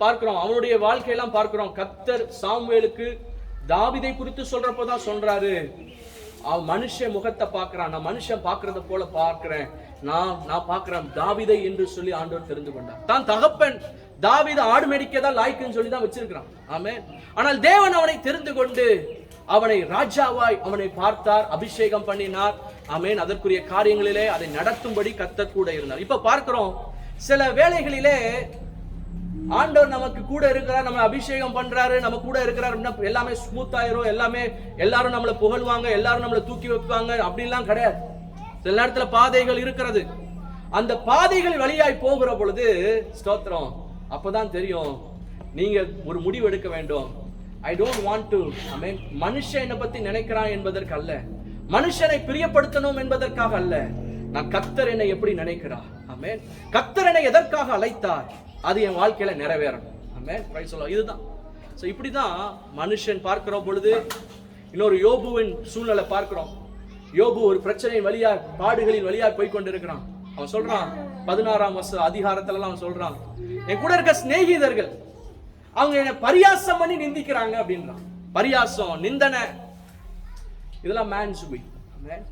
பார்க்கிறோம், அவனுடைய வாழ்க்கையெல்லாம் பார்க்கிறோம். கர்த்தர் சாமுவேலுக்கு தாவீதை குறித்து சொல்றப்பதான் சொல்றாரு, மனுஷன் முகத்தை பார்க்கிறான், நான் மனுஷன் பார்க்கறத போல பார்க்கிறேன், நான் பார்க்கிறேன் தாவீதை என்று சொல்லி ஆண்டவர் தெரிந்து கொண்டார். தான் தகப்பன் தாவீது ஆடு மேடிக்கதான் லாய்க்குன்னு சொல்லி தான் வச்சிருக்கிறான். ஆமென். ஆனால் தேவன் அவனை தெரிந்து கொண்டு அவனை ராஜாவாய் அவனை பார்த்தார், அபிஷேகம் பண்ணினார். ஆமென். அதற்குரிய காரியங்களிலே அதை நடத்தும்படி கர்த்தர் கூட இருந்தார். இப்ப பார்க்கிறோம், சில வேளைகளிலே ஆண்டவர் நமக்கு கூட இருக்கிறார், நம்ம அபிஷேகம் பண்றாரு, நம்ம கூட இருக்கிறார், எல்லாமே ஸ்மூத் ஆயிரும், எல்லாரும் நம்மளை புகழ்வாங்க, எல்லாரும் நம்மளை தூக்கி வைப்பாங்க, அப்படிலாம் கிடையாது. சில நேரத்துல பாதைகள் இருக்கிறது. அந்த பாதைகள் வழியாய் போகிற பொழுது ஸ்தோத்திரம், அப்பதான் தெரியும் நீங்க ஒரு முடிவு எடுக்க வேண்டும். ஐ டோன்ட் வாண்ட் டு, மனுஷன் என்னை பத்தி நினைக்கிறான் என்பதற்கு அல்ல, மனுஷனை பிரியப்படுத்தணும் என்பதற்காக அல்ல, நான் கர்த்தர் என்னை எப்படி நினைக்கிறார். ஆமென். கர்த்தர் என்னை எதற்காக அழைத்தார், அது என் வாழ்க்கையில நிறைவேறணும். ஆமென். Praise the lord. இதுதான். சோ இப்படிதான் மனுஷன் பார்க்கிற பொழுது இன்னொரு யோபுவின் சூழ்நிலை பார்க்கிறோம். யோபு ஒரு பிரச்சனை வழியா, பாடுகளின் வழியா போய் கொண்டிருக்கிறான். அவன் சொல்றான் 16ஆம் அதிகாரத்துல அவன் சொல்றான், என் கூட இருக்க சிநேகிதர்கள் அவங்க என்ன பரியாசம் பண்ணி நிந்திக்கிறாங்க அப்படின்றான். பரியாசம், நிந்தனை, இதெல்லாம் man's way. ஆமென்.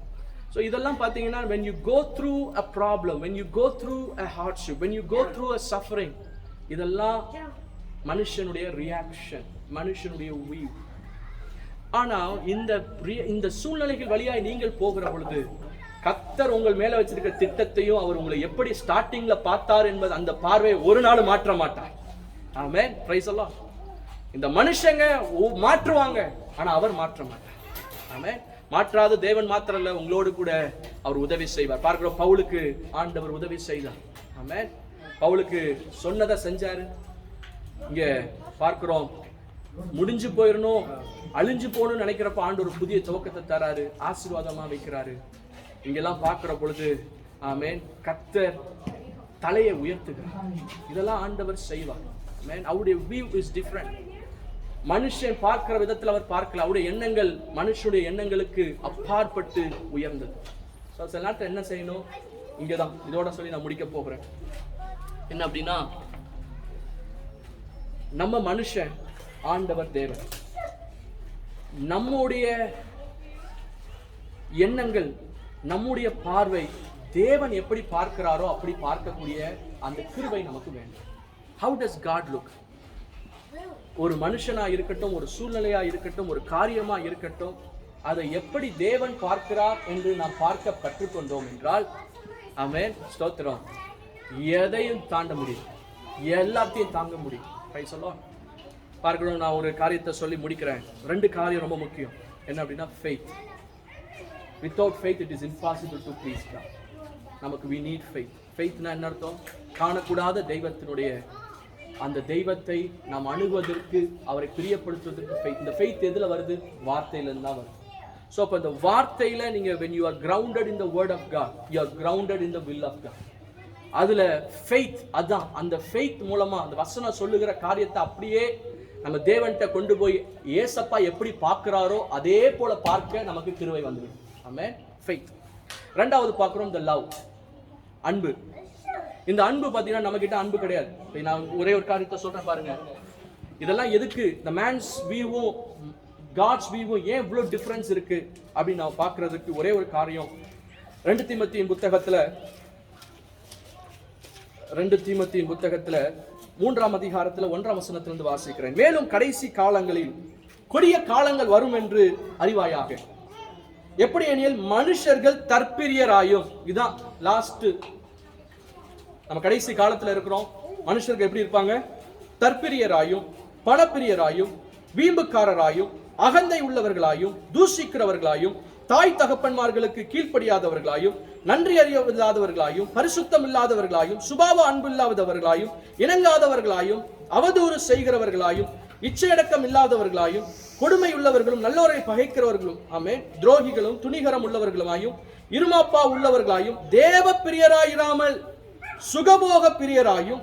So இதெல்லாம் பாத்தீங்கன்னா, when you go through a problem, when you go through a hardship, when you go through a suffering, இதெல்லாம் மனுஷனுடைய ரியாக்ஷன், மனுஷனுடைய view. ஆனா இந்த சூழ்நிலைகள் வழியாய் நீங்கள் போகிற பொழுது கர்த்தர் உங்கள் மேல வச்சிருக்க திட்டத்தையும் அவர் உங்களை எப்படி ஸ்டார்டிங்ல பார்த்தார் என்பது அந்த பார்வை ஒரு நாள் மாற்ற மாட்டார். ஆமென். Praise the lord. இந்த மனுஷங்க மாற்றுவாங்க, ஆனா அவர் மாற்ற மாட்டார். ஆமென். மாற்றாத தேவன் மாத்திரம் இல்ல, உங்களோடு கூட அவர் உதவி செய்வார். பார்க்கிறோம், பவுலுக்கு ஆண்டவர் உதவி செய்தார். ஆமென். பவுலுக்கு சொன்னதை செஞ்சாரு. இங்க பார்க்கிறோம், முடிஞ்சு போயிடணும், அழிஞ்சு போகணும்னு நினைக்கிறப்ப ஆண்டவர் புதிய துவக்கத்தை தராரு, ஆசீர்வாதமா வைக்கிறாரு. இங்கெல்லாம் பார்க்கிற பொழுது ஆமென், கர்த்தர் தலையை உயர்த்துகிறார். இதெல்லாம் ஆண்டவர் செய்வார். ஆமென். அவருடைய வியூ இஸ் டிஃபரண்ட். மனுஷன் பார்க்கிற விதத்தில் அவர் பார்க்கல, அவருடைய எண்ணங்கள் மனுஷனுடைய எண்ணங்களுக்கு அப்பாற்பட்டு உயர்ந்தது. சில நேரத்தில் என்ன செய்யணும், இங்கதான் இதோட சொல்லி நான் முடிக்க போகிறேன். என்ன அப்படின்னா, நம்ம மனுஷன், ஆண்டவர் தேவன். நம்முடைய எண்ணங்கள், நம்முடைய பார்வை தேவன் எப்படி பார்க்கிறாரோ அப்படி பார்க்கக்கூடிய அந்த கிருபை நமக்கு வேண்டும். How does God look? ஒரு மனுஷனா இருக்கட்டும், ஒரு சூழ்நிலையா இருக்கட்டும், ஒரு காரியமா இருக்கட்டும், அதை எப்படி தேவன் பார்க்கிறார் என்று நாம் பார்க்க கற்றுக்கொண்டோம் என்றால், ஆமென், ஸ்தோத்திரம், எதையும் தாண்ட முடியும், எல்லாத்தையும் தாங்க முடியும். Price the Lord. பார்க்கணும், நான் ஒரு காரியத்தை சொல்லி முடிக்கிறேன். 2 காரியம் ரொம்ப முக்கியம். என்ன அப்படின்னா, faith. Without faith it is impossible to please God. நமக்கு we need faith. faithனா என்ன அர்த்தம்? காணக்கூடாத தெய்வத்தினுடைய அந்த தெய்வத்தை நாம் அணுகுவதற்கு, அவரை பிரியப்படுத்துவதற்கு faith. இந்த faith எதுல வருது? வார்த்தையில இருந்து தான் வருது. சோ அப்ப இந்த வார்த்தையில நீங்க when you are grounded in the word of God, you are grounded in the will of God. அதுல faith, அதான் அந்த faith மூலமா அந்த வசனம் சொல்லுகிற காரியத்தை அப்படியே நம்ம தேவன்கிட்ட கொண்டு போய் ஏசப்பா எப்படி பார்க்கிறாரோ அதே போல பார்க்க நமக்கு கிருபை வந்துடும். ஆமென். faith. 2வது பார்க்கிறோம் the love, அன்பு. இந்த அன்பு பார்த்தீங்கன்னா நம்ம கிட்ட அன்பு கிடையாது. நான் ஒரே ஒரு காரியத்தை சொல்றேன் பாருங்க. இதெல்லாம் எதுக்கு? the man's view, God's view ஏன் இவ்வளவு டிஃபரன்ஸ் இருக்கு அப்படின்னு நான் பார்க்கிறதுக்கு ஒரே ஒரு காரியம். 2 தீமோத்தேயின் புத்தகத்துல 3ஆம் அதிகாரத்துல 1ஆம் வசனத்திலிருந்து வாசிக்கிறேன். மேலும் கடைசி காலங்களில் கொடிய காலங்கள் வரும் என்று அறிவாயாக. எப்படி எனில் மனுஷர்கள் தற்பிரியராயும், இதான் லாஸ்ட், நம்ம கடைசி காலத்துல இருக்கிறோம். மனுஷர்கள் எப்படி இருப்பாங்க? தற்பிரியராயும், பணப்பிரியராயும், வீம்புக்காரராயும், அகந்தை உள்ளவர்களாயும், தூஷிக்கிறவர்களாயும், தாய் தகப்பன்மார்களுக்கு கீழ்ப்படியாதவர்களாயும், நன்றி அறியாதவர்களாயும், பரிசுத்தம் இல்லாதவர்களாயும், சுபாவ அன்பு இல்லாதவர்களாயும், இணங்காதவர்களாயும், அவதூறு செய்கிறவர்களாயும், இச்சையடக்கம் இல்லாதவர்களாயும், கொடுமை உள்ளவர்களும், நல்லோரை பகைக்கிறவர்களும், ஆமென், துரோகிகளும், துணிகரம் உள்ளவர்களுமாயும், இருமாப்பா உள்ளவர்களாயும், தேவ பிரியராயிராமல் சுகபோக பிரியராயும்,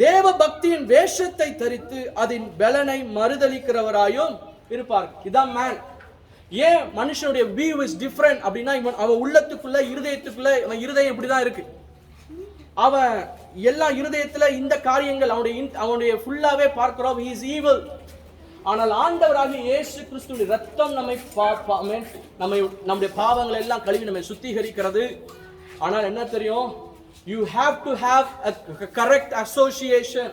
தேவ பக்தியின் வேஷத்தை தரித்து அதன் பலனை மறுதலிக்கிறவராயும் இருப்பார். இதான் மேன். ஏன் மனுஷனுடைய வியூ இஸ் டிஃபரண்ட் அப்படின்னா, அவன் உள்ளத்துக்குள்ள, இருதயத்துக்குள்ள, அவன் இருதயம் இப்படிதான் இருக்கு. அவன் எல்லா இருதயத்துல இந்த காரியங்கள் அவனுடைய ஃபுல்லாவே பார்க்கிறோம், he is evil. ஆனால் ஆண்டவராகிய இயேசு கிறிஸ்துவின் ரத்தம் நம்முடைய பாவங்கள் எல்லாம் கழுவி நம்மை சுத்திகரிக்கிறது. ஆனால் என்ன தெரியும், you have to have a correct association.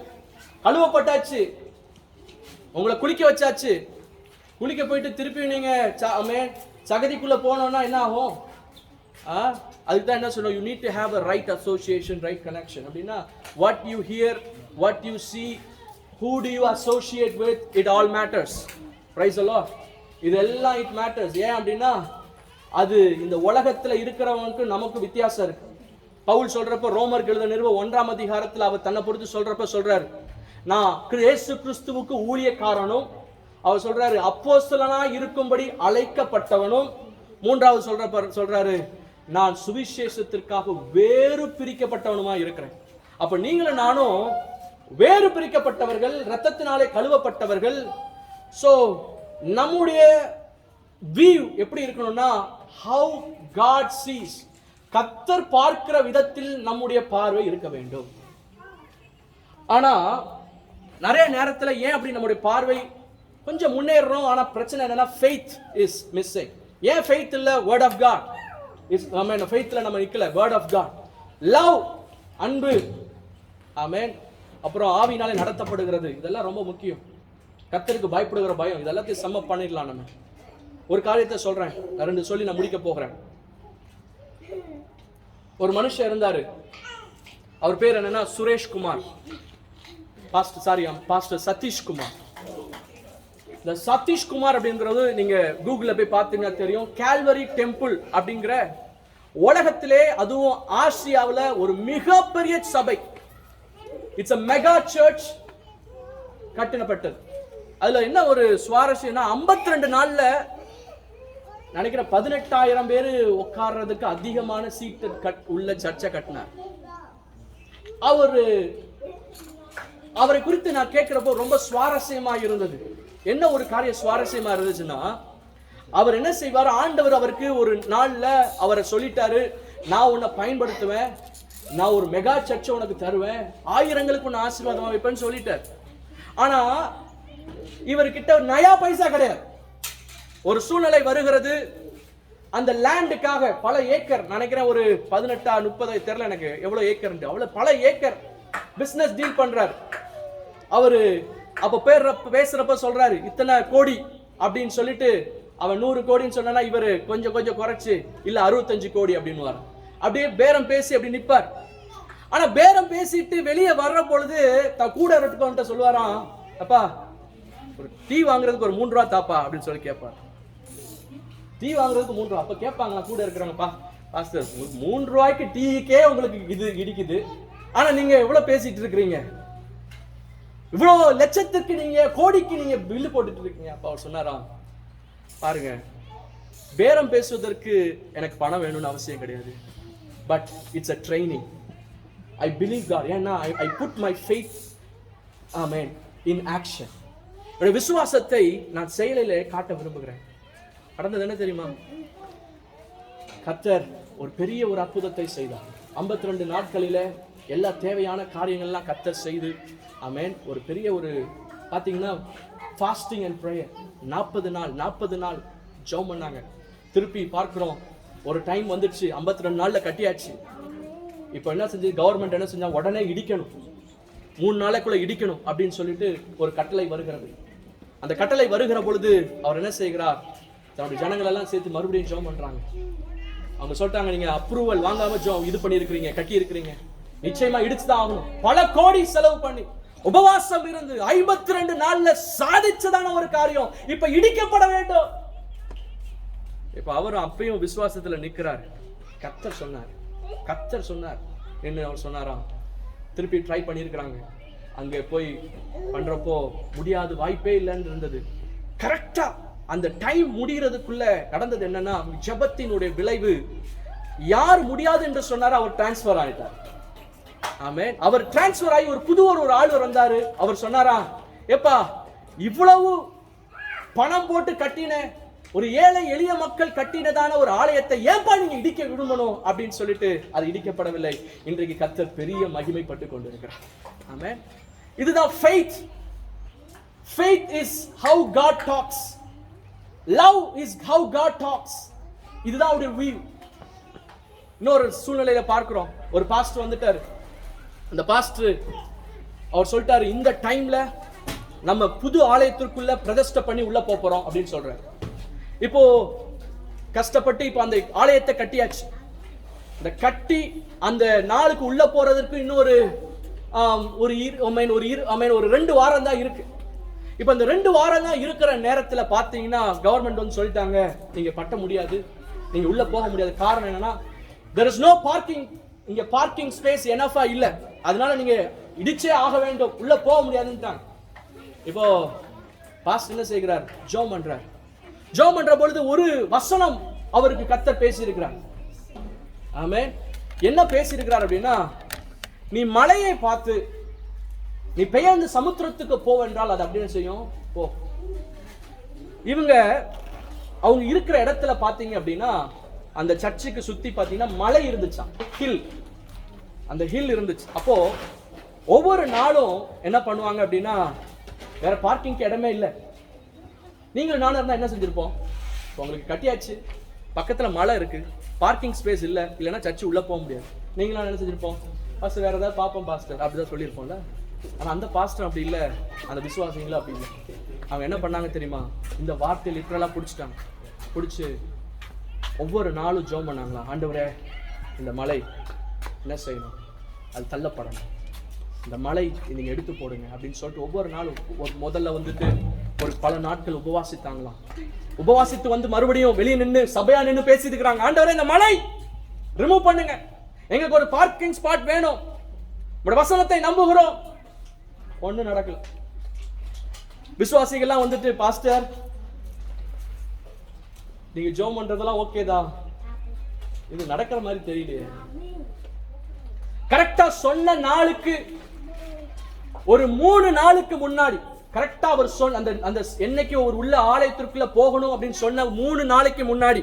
கழுவப்பட்டாச்சு, உங்களை குளிக்க வச்சாச்சு, குளிக்க போயிட்டு திருப்பி நீங்க சகதிக்குள்ள போனோம்னா என்ன ஆகும்? அதுக்கு தான் என்ன சொல்றோம், you need to have a right association, right connection. அப்படின்னா what you hear, what you see, who do you associate with, it all matters. Praise the Lord. இதெல்லாம் it matters. ஏன் அப்படின்னா அது இந்த உலகத்துல இருக்கிறவங்களுக்கு நமக்கு வித்தியாசம் இருக்கு. பவுல் சொல்றப்ப ரோமருக்கு எழுதின நிருபம் 1ஆம் அதிகாரத்துல அவர் தன்னை பொறுத்து சொல்றப்ப சொல்றாரு, நான் இயேசு கிறிஸ்துவுக்கு ஊழியக்காரனும், அவர் சொல்றாரு அப்போஸ்தலனா இருக்கும்படி அழைக்கப்பட்டவனும், 3வது சொல்றாரு நான் சுவிசேஷத்திற்காக வேறு பிரிக்கப்பட்டவனுமா இருக்கிறேன். அப்ப நீங்களும் நானும் வேறு பிரிக்கப்பட்டவர்கள், இரத்தத்தினாலே கழுவப்பட்டவர்கள். சோ நம்முடைய வியூ எப்படி இருக்கணும்னா, how God sees, கர்த்தர் பார்க்கிற விதத்தில் நம்முடைய பார்வை இருக்க வேண்டும். ஆனா நிறைய நேரத்துல ஏன் அப்படி நம்முடைய பார்வை கொஞ்சம் முன்னேறணும், ஆனா பிரச்சனை என்னன்னா faith is missing. ஏன் faith இல்ல? word of God is, ஆமென். faithல நம்ம நிக்கல, word of God, love, அன்பு, ஆமென். அப்புறம் ஆவியினாலே நடத்தப்படுகிறது, இதெல்லாம் ரொம்ப முக்கியம். கர்த்தருக்கு பயப்படுகிற பயம், இதெல்லாத்தையும் சம்ம பண்ணிடலாம். நம்ம ஒரு காரியத்தை சொல்றேன், நான் 2 சொல்லி நான் முடிக்க போகிறேன். ஒரு மனுஷன் இருந்தாரு, அவர் பேர் என்னன்னா சுரேஷ்குமார், பாஸ்டர் சதீஷ்குமார். இந்த சதீஷ்குமார் அப்படிங்கிறது நீங்க கூகுள்ல போய் பார்த்தீங்கன்னா தெரியும். கால்வரி டெம்பிள் அப்படிங்கிற உலகத்திலே, அதுவும் ஆசியாவில் ஒரு மிகப்பெரிய சபை, இட்ஸ் a மெகா சர்ச் கட்டினப்பட்டது. அதுல என்ன ஒரு சுவாரஸ்யம்னா, 52 நாள்ல நினைக்கிற 18,000 பேர் உட்கார்றதுக்கு அதிகமான சீட்டு உள்ள சர்ச்சை கட்டினார். அவரை குறித்து நான் கேட்கிறப்போ ரொம்ப சுவாரஸ்யமா இருந்தது. என்ன ஒரு காரியம் சுவாரஸ்யமா இருந்துச்சுன்னா, அவர் என்ன செய்வார், ஆண்டவர் அவருக்கு ஒரு நாள்ல அவரை சொல்லிட்டாரு, நான் உன்னை பயன்படுத்துவேன், நான் ஒரு மெகா சர்ச்சை உனக்கு தருவேன், ஆயிரங்களுக்கு உன்னை ஆசீர்வாதமா வைப்பேன்னு சொல்லிட்டார். ஆனா இவர்கிட்ட நயா பைசா கிடையாது. ஒரு சூழ்நிலை வருகிறது, அந்த லேண்டுக்காக பல ஏக்கர், நினைக்கிறேன் ஒரு 18-30 தெரியல எனக்கு எவ்வளவு ஏக்கர், அவ்வளவு பல ஏக்கர் பிசினஸ் டீல் பண்றாரு. அவரு அப்ப பேசுறப்ப சொல்றாரு இத்தனை கோடி அப்படின்னு சொல்லிட்டு, அவன் 100 கோடின்னு சொன்னா இவரு கொஞ்சம் கொஞ்சம் குறைச்சு இல்ல 65 கோடி அப்படின்னு வர, அப்படியே பேரம் பேசி அப்படி நிப்பார். ஆனா பேரம் பேசிட்டு வெளியே வர்ற பொழுது தான் கூட இருக்கவன்ட்ட சொல்லுவாராம், அப்பா ஒரு டீ வாங்குறதுக்கு ஒரு 3 ரூபா தாப்பா அப்படின்னு சொல்லி கேட்பார். டீ வாங்குறதுக்கு 3 ரூபா. அப்ப கேட்பாங்களா கூட இருக்கிறாங்கப்பா, பாஸ்டர் 3 ரூபாய்க்கு டீக்கே உங்களுக்கு இது இடிக்குது, ஆனா நீங்க எவ்வளவு பேசிட்டு இருக்கிறீங்க, இவ்வளவு லட்சத்துக்கு நீங்க கோடிக்கு நீங்க பில்லு போட்டுட்டு இருக்கீங்க. அப்ப அவர் சொன்னாராம், பாருங்க பேரம் பேசுவதற்கு எனக்கு பணம் வேணும்னு அவசியம் கிடையாது, but it's a training. I believe God. ஏன்னா I put my faith, amen, in action. என்னுடைய விசுவாசத்தை நான் செயலிலே காட்ட விரும்புகிறேன். நடந்தது என்ன தெரியுமா, கர்த்தர் ஒரு பெரிய ஒரு அற்புதத்தை செய்தார். 52 நாட்களிலே எல்லா தேவையான காரியங்கள்லாம் கர்த்தர் செய்து, ஆமென், ஒரு பெரிய ஒரு பாத்தீங்கன்னா ஃபாஸ்டிங் அண்ட் ப்ரேயர் 40 நாள் ஜெபம் பண்ணாங்க. திருப்பி பார்க்கிறோம், ஒரு டைம் வந்துடுச்சு, 52 நாள்ல கட்டியாச்சு. இப்போ என்ன செஞ்சு கவர்மெண்ட் என்ன செஞ்சா, உடனே இடிக்கணும், 3 நாளைக்குள்ள இடிக்கணும் அப்படின்னு சொல்லிட்டு ஒரு கட்டளை வருகிறது. அந்த கட்டளை வருகிற பொழுது அவர் என்ன செய்கிறார், தன்னுடைய ஜனங்கள் எல்லாம் சேர்த்து மறுபடியும் ஜெபம் பண்றாங்க. அவங்க சொல்லிட்டாங்க, நீங்க அப்ரூவல் வாங்காம இது பண்ணி இருக்கிறீங்க, கட்டி இருக்கிறீங்க, நிச்சயமா இடிச்சுதான் ஆகணும். பல கோடி செலவு பண்ணி உபவாசம் இருந்து 52 நாள்ல சாதிச்சதான ஒரு காரியம் இப்ப இடிக்கப்பட வேண்டும். இப்ப அவரும் அப்பயும் விசுவாசத்துல நிக்கிறார். கர்த்தர் சொன்னார் என்ன அவர் சொன்னாராம், திருப்பி ட்ரை பண்ணியிருக்கிறாங்க. அங்கே போய் பண்றப்போ முடியாது, வாய்ப்பே இல்லைன்னு இருந்தது. கரெக்டா அந்த டைம் முடிகிறதுக்குள்ள நடந்தது என்னன்னா, ஜெபத்தினுடைய விளைவு, யார் முடியாது என்று சொன்னாரோ அவர் டிரான்ஸ்பர் ஆயிட்டார். ஆமென். அவர் டிரான்ஸ்பர் ஆகி ஒரு புது ஒரு ஆள் வந்தாரு. அவர் சொன்னாரா, ஏப்பா இவ்வளவு பணம் போட்டு கட்டின ஒரு ஏழை எளிய மக்கள் கட்டினதான ஒரு ஆலயத்தை ஏன்பா நீங்க இடிக்க விரும்பணும் அப்படின்னு சொல்லிட்டு அது இடிக்கப்படவில்லை. இன்றைக்கு கர்த்தர் பெரிய மகிமைப்பட்டு கொண்டிருக்கிறார். ஆமென். இதுதான் faith. Faith is how God talks. Love is how God talks. இதுதான் அவருடைய view. இன்னொரு சூழ்நிலையில பார்க்கிறோம், ஒரு பாஸ்டர் வந்துட்டாரு. அந்த பாஸ்டர் அவர் சொல்லிட்டாரு, இந்த டைம்ல நம்ம புது ஆலயத்திற்குள்ள பிரதிஷ்டை பண்ணி உள்ள போறோம் அப்படின்னு சொல்றாரு. இப்போ கஷ்டப்பட்டு இப்போ அந்த ஆலயத்தை கட்டியாச்சு. இந்த கட்டி அந்த நாளுக்கு உள்ள போறதுக்கு இன்னொரு ஒரு 2 வாரம் தான் இருக்கு. இப்ப இந்த 2 வாரம் தான் இருக்கிற நேரத்துல பாத்தீங்கன்னா கவர்மெண்ட் வந்து சொல்லிட்டாங்க, நீங்க கட்ட முடியாது, நீங்க உள்ள போக முடியாது. காரணம் என்னன்னா, there is no parking, இங்க பார்க்கிங் ஸ்பேஸ் எனஃபா இல்ல, அதனால நீங்க இடிச்சே ஆக வேண்டும், உள்ள போக முடியாதுன்றாங்க. இப்போ பாஸ்டர் என்ன செய்கிறார், ஜெபம் பண்றார். ஜெபம் பண்ற பொழுது ஒரு வசனம் அவருக்கு கர்த்தர் பேசி இருக்கிறார். ஆமென். என்ன பேசி இருக்கிறார் அப்படின்னா, நீ மலையை பார்த்து நீ பெயர்ந்து சமுத்திரத்துக்கு போவென்றால் அது அப்படியே செய்யும், போ. அவங்க இருக்கிற இடத்துல பாத்தீங்க அப்படின்னா, அந்த சர்ச்சுக்கு சுத்தி பாத்தீங்கன்னா மலை இருந்துச்சாம், ஹில். அந்த ஹில் இருந்துச்சு. அப்போ ஒவ்வொரு நாளும் என்ன பண்ணுவாங்க அப்படின்னா, வேற பார்க்கிங்க்கு இடமே இல்லை. நீங்கள் நானும் இருந்தா என்ன செஞ்சிருப்போம், உங்களுக்கு கட்டியாச்சு, பக்கத்துல மலை இருக்கு, பார்க்கிங் ஸ்பேஸ் இல்லை, இல்லைன்னா சர்ச்சு உள்ள போக முடியாது. நீங்களும் என்ன செஞ்சிருப்போம், பாஸ்டர் வேற ஏதாவது பார்ப்போம் பாஸ்டர் அப்படிதான் சொல்லியிருப்போம்ல. ஆனா அந்த பாஸ்டர் அப்படி இல்லை, அந்த விசுவாசிங்களும் அப்படி இல்லை. அவங்க என்ன பண்ணாங்க தெரியுமா, இந்த வார்த்தையை லிட்டரலா பிடிச்சிட்டாங்க. பிடிச்சி ஒவ்வொரு நாளும் ஜெபம் பண்ணாங்களா, ஆண்டவரே இந்த மலை என்ன செய்யணும், அது தள்ளப்படணும், இந்த மலை நீங்க எடுத்து போடுங்க அப்படின்னு சொல்லிட்டு ஒவ்வொரு நாளும் முதல்ல வந்துட்டு ஒரு பல நாட்கள் உபவாசித்தாங்களாம். உபவாசித்து வந்து மறுபடியும் வெளியே நின்று சபையா நின்று பேசிட்டு இருக்கிறாங்க, ஆண்டவரே இந்த மலை ரிமூவ் பண்ணுங்க, எங்களுக்கு ஒரு பார்க்கிங் ஸ்பாட் வேணும், உங்களுடைய வசனத்தை நம்புகிறோம். ஒண்ணு நடக்கல. விசுவாசிகள்லாம் வந்துட்டு, பாஸ்டர் நீங்க ஜெபம் பண்றதெல்லாம் ஓகேதான், இது நடக்கிற மாதிரி தெரியலையே. கரெக்டா சொன்ன நாளுக்கு ஒரு 3 நாளுக்கு முன்னாடி, கரெக்டா அவர் சொன்ன அந்த என்னைக்கு ஒரு உள்ள ஆலயத்திற்குள்ள போகணும் அப்படின்னு சொன்ன 3 நாளைக்கு முன்னாடி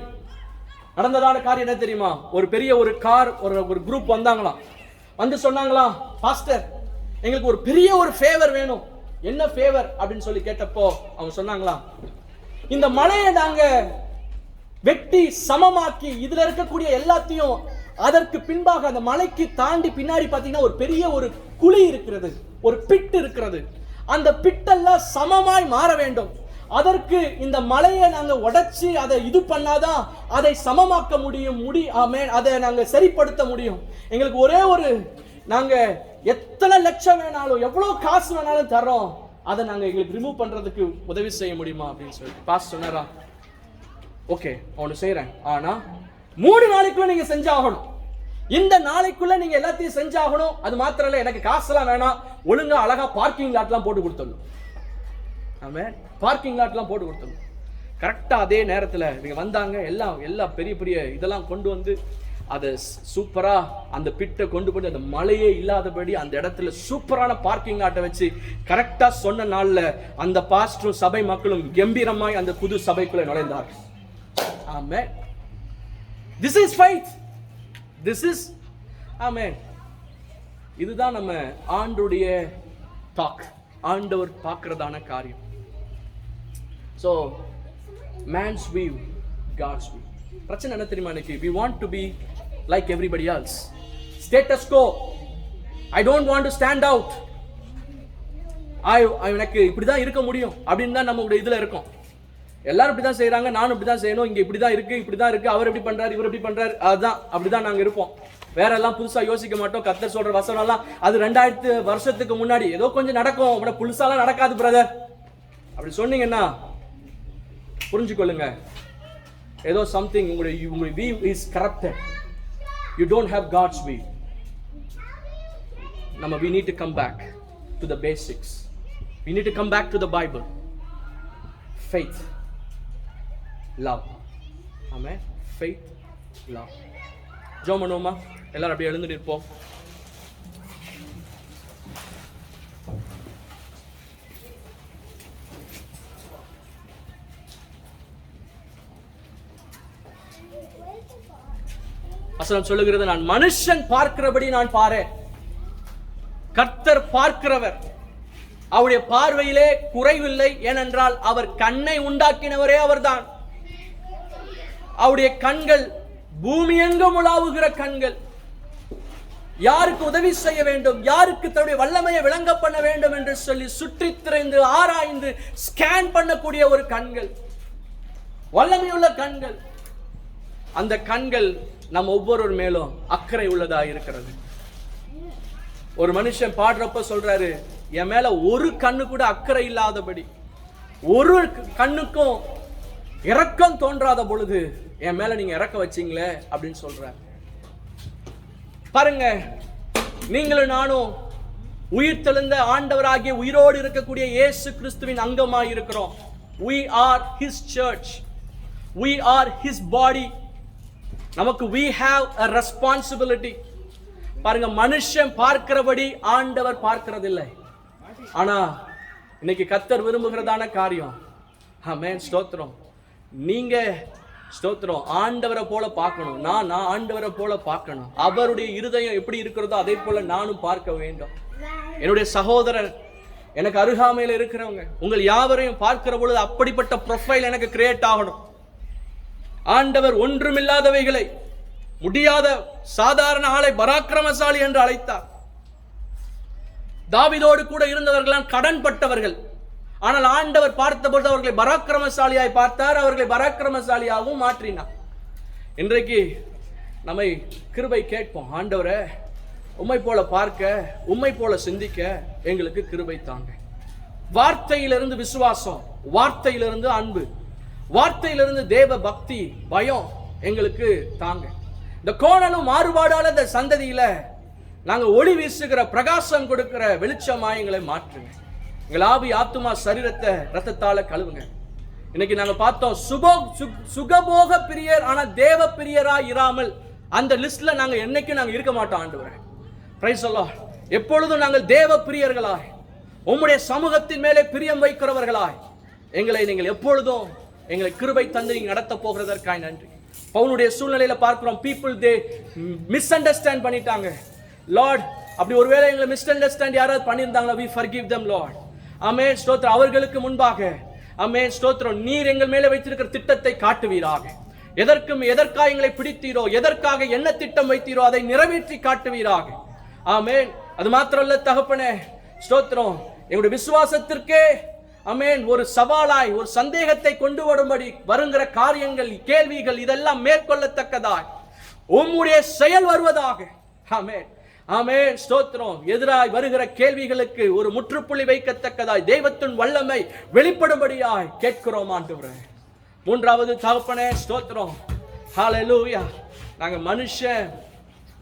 நடந்ததான காரியம் என்ன தெரியுமா, ஒரு பெரிய ஒரு கார் ஒரு குரூப் வந்தாங்களாம். வந்து சொன்னாங்களாம், பாஸ்டர் எங்களுக்கு ஒரு பெரிய ஒரு ஃபேவர் வேணும். என்ன ஃபேவர் அப்படின்னு சொல்லி கேட்டப்போ அவங்க சொன்னாங்களாம், இந்த மலையை நாங்க வெட்டி சமமாக்கி இதுல இருக்கக்கூடிய எல்லாத்தையும், அதற்கு பின்பாக அந்த மலைக்கு தாண்டி பின்னாடி பாத்தீங்கன்னா ஒரு பெரிய ஒரு குழி இருக்கிறது, ஒரு பிட் இருக்கிறது, அந்த பிட்டெல்லாம் சமமாய் மாற வேண்டும். அதற்கு இந்த மலையை நாங்க உடைச்சி அதை இது பண்ணாதான் அதை சமமாக்க முடியும். ஆமென். அதை நாங்க சரிப்படுத்த முடியும். எங்களுக்கு ஒரே ஒரு, நாங்க எத்தனை லட்சம் வேணாலும் எவ்வளவு காசு வேணாலும் தர்றோம், அதை நாங்க எங்களுக்கு ரிமூவ் பண்றதுக்கு உதவி செய்ய முடியுமா அப்படின்னு சொல்லிட்டு பாஸ் சொன்னாரா, ஓகே ஒன்று செய்யறேன், ஆனா 3 நாளைக்குள்ள நீங்க செஞ்சாகணும், இந்த நாளைக்குள்ள நீங்க எல்லாத்தையும் செஞ்சாகணும். அது மாத்திரம் இல்ல, எனக்கு காசுலாம் வேணாம், ஒழுங்கா அழகா பார்க்கிங் லாட்லாம் போட்டு கொடுத்துடணும். ஆமென். பார்க்கிங் லாட்லாம் போட்டு கொடுத்துடணும். கரெக்டா அதே நேரத்துல இவங்க வந்தாங்க, எல்லாம் பெரிய பெரிய இதெல்லாம் கொண்டு வந்து அதை சூப்பரா அந்த பிட்டை கொண்டு போய் அந்த மலையே இல்லாதபடி அந்த இடத்துல சூப்பரான பார்க்கிங் லாட்டை வச்சு கரெக்டா சொன்ன நாள்ல அந்த பாஸ்டரும் சபை மக்களும் கம்பீரமாய் அந்த புது சபைக்குள்ள நுழைந்தார்கள். ஆமென். This is faith. This is ஆமென். இதுதான் நம்ம ஆண்டவருடைய டாக், ஆண்டவர் பார்க்கிறதான காரியம். So man's view, God's view. பிரச்சனை என்ன தெரியுமா, இன்னைக்கு we want to be like everybody else. Status quo. I don't want to stand out. எனக்கு இப்படிதான் இருக்க முடியும் அப்படின்னு தான் நம்மளுடைய இதுல இருக்கும். எல்லாரும் இப்படிதான் செய்யறாங்க, நானும் இப்படிதான் செய்யணும், இங்க இப்படிதான் இருக்கு, அவர் எப்படி பண்றாரு, இவர் எப்படி பண்றாரு, அதுதான் அப்படிதான் நாங்க இருப்போம். வேற எல்லாம் புதுசா யோசிக்க மாட்டோம். கர்த்தர் சொல்ற வசனம் எல்லாம் அது 2000 வருஷத்துக்கு முன்னாடி ஏதோ கொஞ்சம் நடக்கும், அப்படி புதுசாலாம் நடக்காது பிரதர் அப்படி சொன்னீங்கன்னா புரிஞ்சுக்கொள்ளுங்க, ஏதோ சம்திங் உங்களுடைய view is corrupted. You don't have God's view. We need to come back to the basics. We need to come back to the Bible. Faith, love. Amen. Faith, love. ஜெபம் பண்ணுவோமா? எல்லாரும் அப்படியே எழுந்து நிற்போம். வசனம் சொல்லுகிறது, நான் மனுஷன் பார்க்கிறபடி நான் பாரேன், கர்த்தர் பார்க்கிறவர், அவருடைய பார்வையிலே குறைவில்லை. ஏனென்றால் அவர் கண்ணை உண்டாக்கினவரே அவர்தான். அவருடைய கண்கள் பூமி எங்கும் உலாவுகிற கண்கள். யாருக்கு உதவி செய்ய வேண்டும், யாருக்கு தன்னுடைய வல்லமையை விளங்க பண்ண வேண்டும் என்று சொல்லி சுற்றி திரைந்து ஆராய்ந்து ஸ்கேன் பண்ணக்கூடிய ஒரு கண்கள், வல்லமையுள்ள கண்கள். அந்த கண்கள் நம் ஒவ்வொரு மேலும் அக்கறை உள்ளதா இருக்கிறது. ஒரு மனுஷன் பாடுறப்ப சொல்றாரு, என் மேல ஒரு கண்ணு கூட அக்கறை இல்லாதபடி, ஒரு கண்ணுக்கும் இரக்கம் தோன்றாத பொழுது என் மேல நீங்க இறக்க வச்சீங்களே அப்படின்னு சொல்ற. பாருங்க, நீங்களும் நானும் உயிர் தெழுந்த ஆண்டவராகிய உயிரோடு இருக்கக்கூடிய இயேசு கிறிஸ்துவின் அங்கமாய் இருக்கிறோம். We are his church. We are his body. நமக்கு we have a responsibility. பாருங்க, மனுஷன் பார்க்கிறபடி ஆண்டவர் பார்க்கிறதில்லை. ஆனா இன்னைக்கு கர்த்தர் விரும்புகிறதான காரியம், ஆமென், ஸ்தோத்திரம், நீங்க ஸ்தோத்திரம் ஆண்டவரை போல பார்க்கணும். நான் ஆண்டவரை போல பார்க்கணும். அவருடைய இருதயம் எப்படி இருக்கிறதோ அதே போல நானும் பார்க்க வேண்டும். என்னுடைய சகோதரர், எனக்கு அருகாமையில் இருக்கிறவங்க, உங்கள் யாவரையும் பார்க்கிற பொழுது அப்படிப்பட்ட ப்ரொஃபைல் எனக்கு கிரியேட் ஆகணும். ஆண்டவர் ஒன்றுமில்லாதவைகளை, முடியாத சாதாரண ஆளை பராக்கிரமசாலி என்று அழைத்தார். தாவீதோடு கூட இருந்தவர்கள் கடன் பட்டவர்கள். ஆனால் ஆண்டவர் பார்த்தபோது அவர்களை பராக்கிரமசாலியாய் பார்த்தார், அவர்களை பராக்கிரமசாலியாகவும் மாற்றினார். இன்றைக்கு நம்மை கிருபை கேட்போம். ஆண்டவரே, உம்மை போல பார்க்க, உம்மை போல சிந்திக்க எங்களுக்கு கிருபை தாங்க. வார்த்தையிலிருந்து விசுவாசம், வார்த்தையிலிருந்து அன்பு, வார்த்தையிலிருந்து தேவ பக்தி, பயம் எங்களுக்கு தாங்க. இந்த கோணலும் மாறுபாடான இந்த சந்ததியில நாங்க ஒளி வீசுகிற, பிரகாசம் கொடுக்கிற வெளிச்சமாய் எங்களை மாற்றுங்க. எங்கள் ஆவி, ஆத்துமா, சரீரத்தை ரத்தத்தால கழுவுங்க. இன்னைக்கு நாங்க பார்த்தோம், சுகபோக பிரியர் ஆனா தேவ பிரியரா இராமல் அந்த லிஸ்ட்ல நாங்க என்னைக்கும் நாங்க இருக்க மாட்டோம். ஆண்டவரே, பிரைஸ் தி லார்ட். எப்பொழுதும் நாங்கள் தேவ பிரியர்களாய், உம்முடைய சமூகத்தின் மேலே பிரியம் வைக்கிறவர்களாய் எங்களை நீங்கள் எப்பொழுதும் எங்களை கிருபை தந்து நீங்க நடத்த போகிறதற்காய் நன்றி. பவுனுடைய சூழ்நிலையில பார்க்கிறோம், பீப்புள் தே மிஸ் அண்டர்ஸ்டாண்ட் பண்ணிட்டாங்க. லார்ட், அப்படி ஒருவேளை எங்களை மிஸ் அண்டர்ஸ்டாண்ட் யாராவது பண்ணியிருந்தாங்களா, we forgive them Lord. ஆமென், ஸ்தோத்திரம். அவர்களுக்கு முன்பாக ஆமென், ஸ்தோத்திரம், நீர் எங்கள் மேலே வைத்திருக்கிற திட்டத்தை காட்டுவீராக. எதற்காக எங்களை பிடித்தீரோ, எதற்காக என்ன திட்டம் வைத்தீரோ அதை நிறைவேற்றி காட்டுவீராக. ஆமென். அது மாத்திரமல்ல தகப்பனே, ஸ்தோத்திரம், எங்களுடைய விசுவாசத்திற்கே ஆமென் ஒரு சவாலாய், ஒரு சந்தேகத்தை கொண்டு வரும்படி வருகிற காரியங்கள், கேள்விகள் இதெல்லாம் மேற்கொள்ளத்தக்கதாய் உம்முடைய செயல் வருவதாக. ஆமென், ஆமென், ஸ்தோத்திரம். எதிராய் வருகிற கேள்விகளுக்கு ஒரு முற்றுப்புள்ளி வைக்கத்தக்கதாய் தெய்வத்தின் வல்லமை வெளிப்படும்படியாய் கேட்கிறோம் ஆண்டவரே. மூன்றாவது தகப்பனே, ஸ்தோத்திரம், ஹல்லேலூயா. நாங்க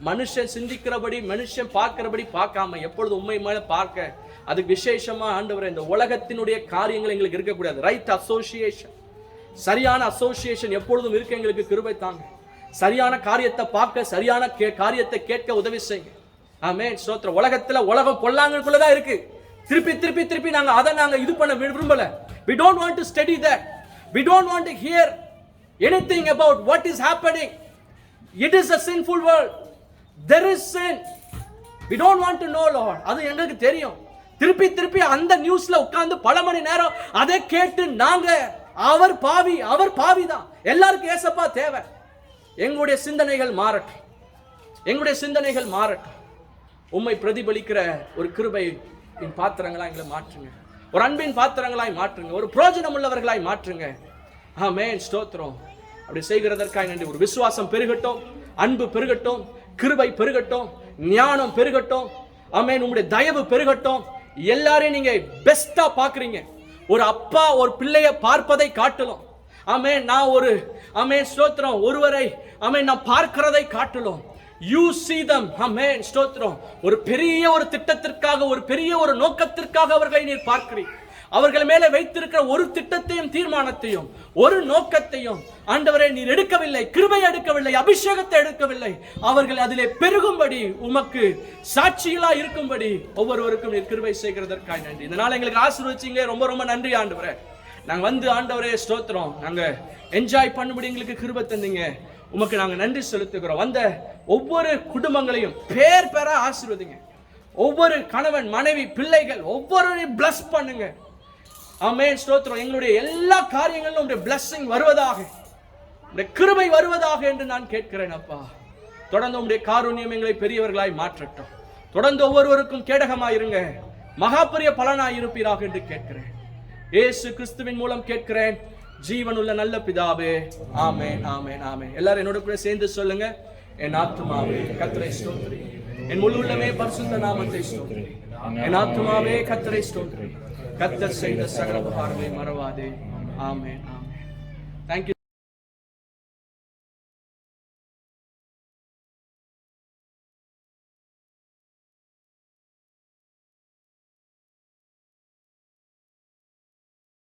மனுஷன் சிந்திக்கிறபடி, மனுஷன் பார்க்கிறபடி பார்க்காம எப்பொழுது உண்மை மேல பார்க்க, அதுக்கு விசேஷமா ஆண்டவரே இந்த உலகத்தினுடைய காரியங்கள் எங்களுக்கு இருக்கக்கூடாது. ரைட் அசோசியேஷன், சரியான அசோசியேஷன் எப்பொழுதும் இருக்க எங்களுக்கு கிருபை தாங்க. சரியான காரியத்தை பார்க்க, சரியான காரியத்தை கேட்க உதவி செய்யுங்க. ஆமென், ஸ்தோத்திரம். உலகம் பொல்லாங்கக்குள்ளதான் இருக்கு. திருப்பி நாங்க இது பண்ண விரும்பல. We don't want to study that. We don't want to hear anything about what is happening. It is a sinful world. There is sin. We don't want to know, Lord. அது எங்களுக்கு தெரியும். திருப்பி அந்த நியூஸ்ல உட்கார்ந்து பல மணி நேரம் அதை கேட்டு நாங்க அவர் பாவி தான், எல்லாருக்கும் ஏசப்பா தேவை. எங்களுடைய சிந்தனைகள் மாறட்டும், எங்களுடைய சிந்தனைகள் மாறட்டும். உம்மை பிரதிபலிக்கிற ஒரு கிருபையின் பாத்திரங்களாய் எங்களை மாற்றுங்க, ஒரு அன்பின் பாத்திரங்களாய் மாற்றுங்க, ஒரு பிரயோஜனம் உள்ளவர்களாய் மாற்றுங்க. ஆமென், ஸ்தோத்திரம். அப்படி செய்கிறதற்காக நன்றி. ஒரு விசுவாசம் பெருகட்டும், அன்பு பெருகட்டும், கிருபை பெருகட்டும், ஞானம் பெருகட்டும். ஆமென், உம்முடைய தயவு பெருகட்டும். எல்லாரையும் நீங்க பெஸ்டா பாக்குறீங்க. ஒரு அப்பா ஒரு பிள்ளையை பார்ப்பதை காட்டலும் ஆமென், நான் ஒரு ஆமென் ஸ்தோத்திரம் ஒருவரை ஆமென் நான் பார்க்கிறதை காட்டிலும் you see them, ஆமென் ஸ்தோத்திரம், ஒரு பெரிய ஒரு திட்டத்திற்காக, ஒரு பெரிய ஒரு நோக்கத்திற்காக அவர்களை நீர் பார்க்கிறீர். அவர்கள் மேலே வைத்திருக்கிற ஒரு திட்டத்தையும் தீர்மானத்தையும் ஒரு நோக்கத்தையும் ஆண்டவரே நீர் எடுக்கவில்லை, கிருபை எடுக்கவில்லை, அபிஷேகத்தை எடுக்கவில்லை. அவர்கள் அதிலே பெருகும்படி, உமக்கு சாட்சிகளா இருக்கும்படி ஒவ்வொருவருக்கும் நீர் கிருபை செய்கிறதற்காக நன்றி. இதனால எங்களுக்கு ஆசீர்வதிச்சீங்க, ரொம்ப ரொம்ப நன்றி ஆண்டவரே. நாங்க வந்து ஆண்டவரே ஸ்தோத்திரம், நாங்க என்ஜாய் பண்ணும்படி எங்களுக்கு கிருபை தந்தீங்க, உமக்கு நாங்க நன்றி செலுத்துகிறோம். வந்த ஒவ்வொரு குடும்பங்களையும் பேர் பேரா ஆசீர்வதிங்க. ஒவ்வொரு கணவன் மனைவி பிள்ளைகள் ஒவ்வொருவரையும் பிளஸ் பண்ணுங்க. ஆமென் ஸ்தோத்திரம். எங்களுடைய எல்லா காரியங்களிலும் உங்களுடைய blessing வருவதாக, உங்களுடைய கிருபை வருவதாக என்று நான் கேட்கிறேன் அப்பா. தொடர்ந்து உங்களுடைய காருண்யம் எங்களை பெரியவர்களாய் மாற்றட்டும். தொடர்ந்து ஒவ்வொருவருக்கும் கேடகமாய் இருங்க, மகா பெரிய பலனாய் இருப்பீராக என்று கேட்கிறேன். இயேசு கிறிஸ்துவின் மூலம் கேட்கிறேன், ஜீவனுள்ள நல்ல பிதாவே, ஆமென் ஆமென் ஆமென். எல்லாரும் என்னோட கூட சேர்ந்து சொல்லுங்க, என் ஆத்துமாவே கர்த்தரை ஸ்தோத்திரி, என் முழு உள்ளமே பரிசுத்த நாமத்தை ஸ்தோத்திரி. என் ஆத்துமாவே கர்த்தரை ஸ்தோத்திரி, கர்த்தர் செய்த சகல உபகாரங்களை மறவாதே. ஆமென்.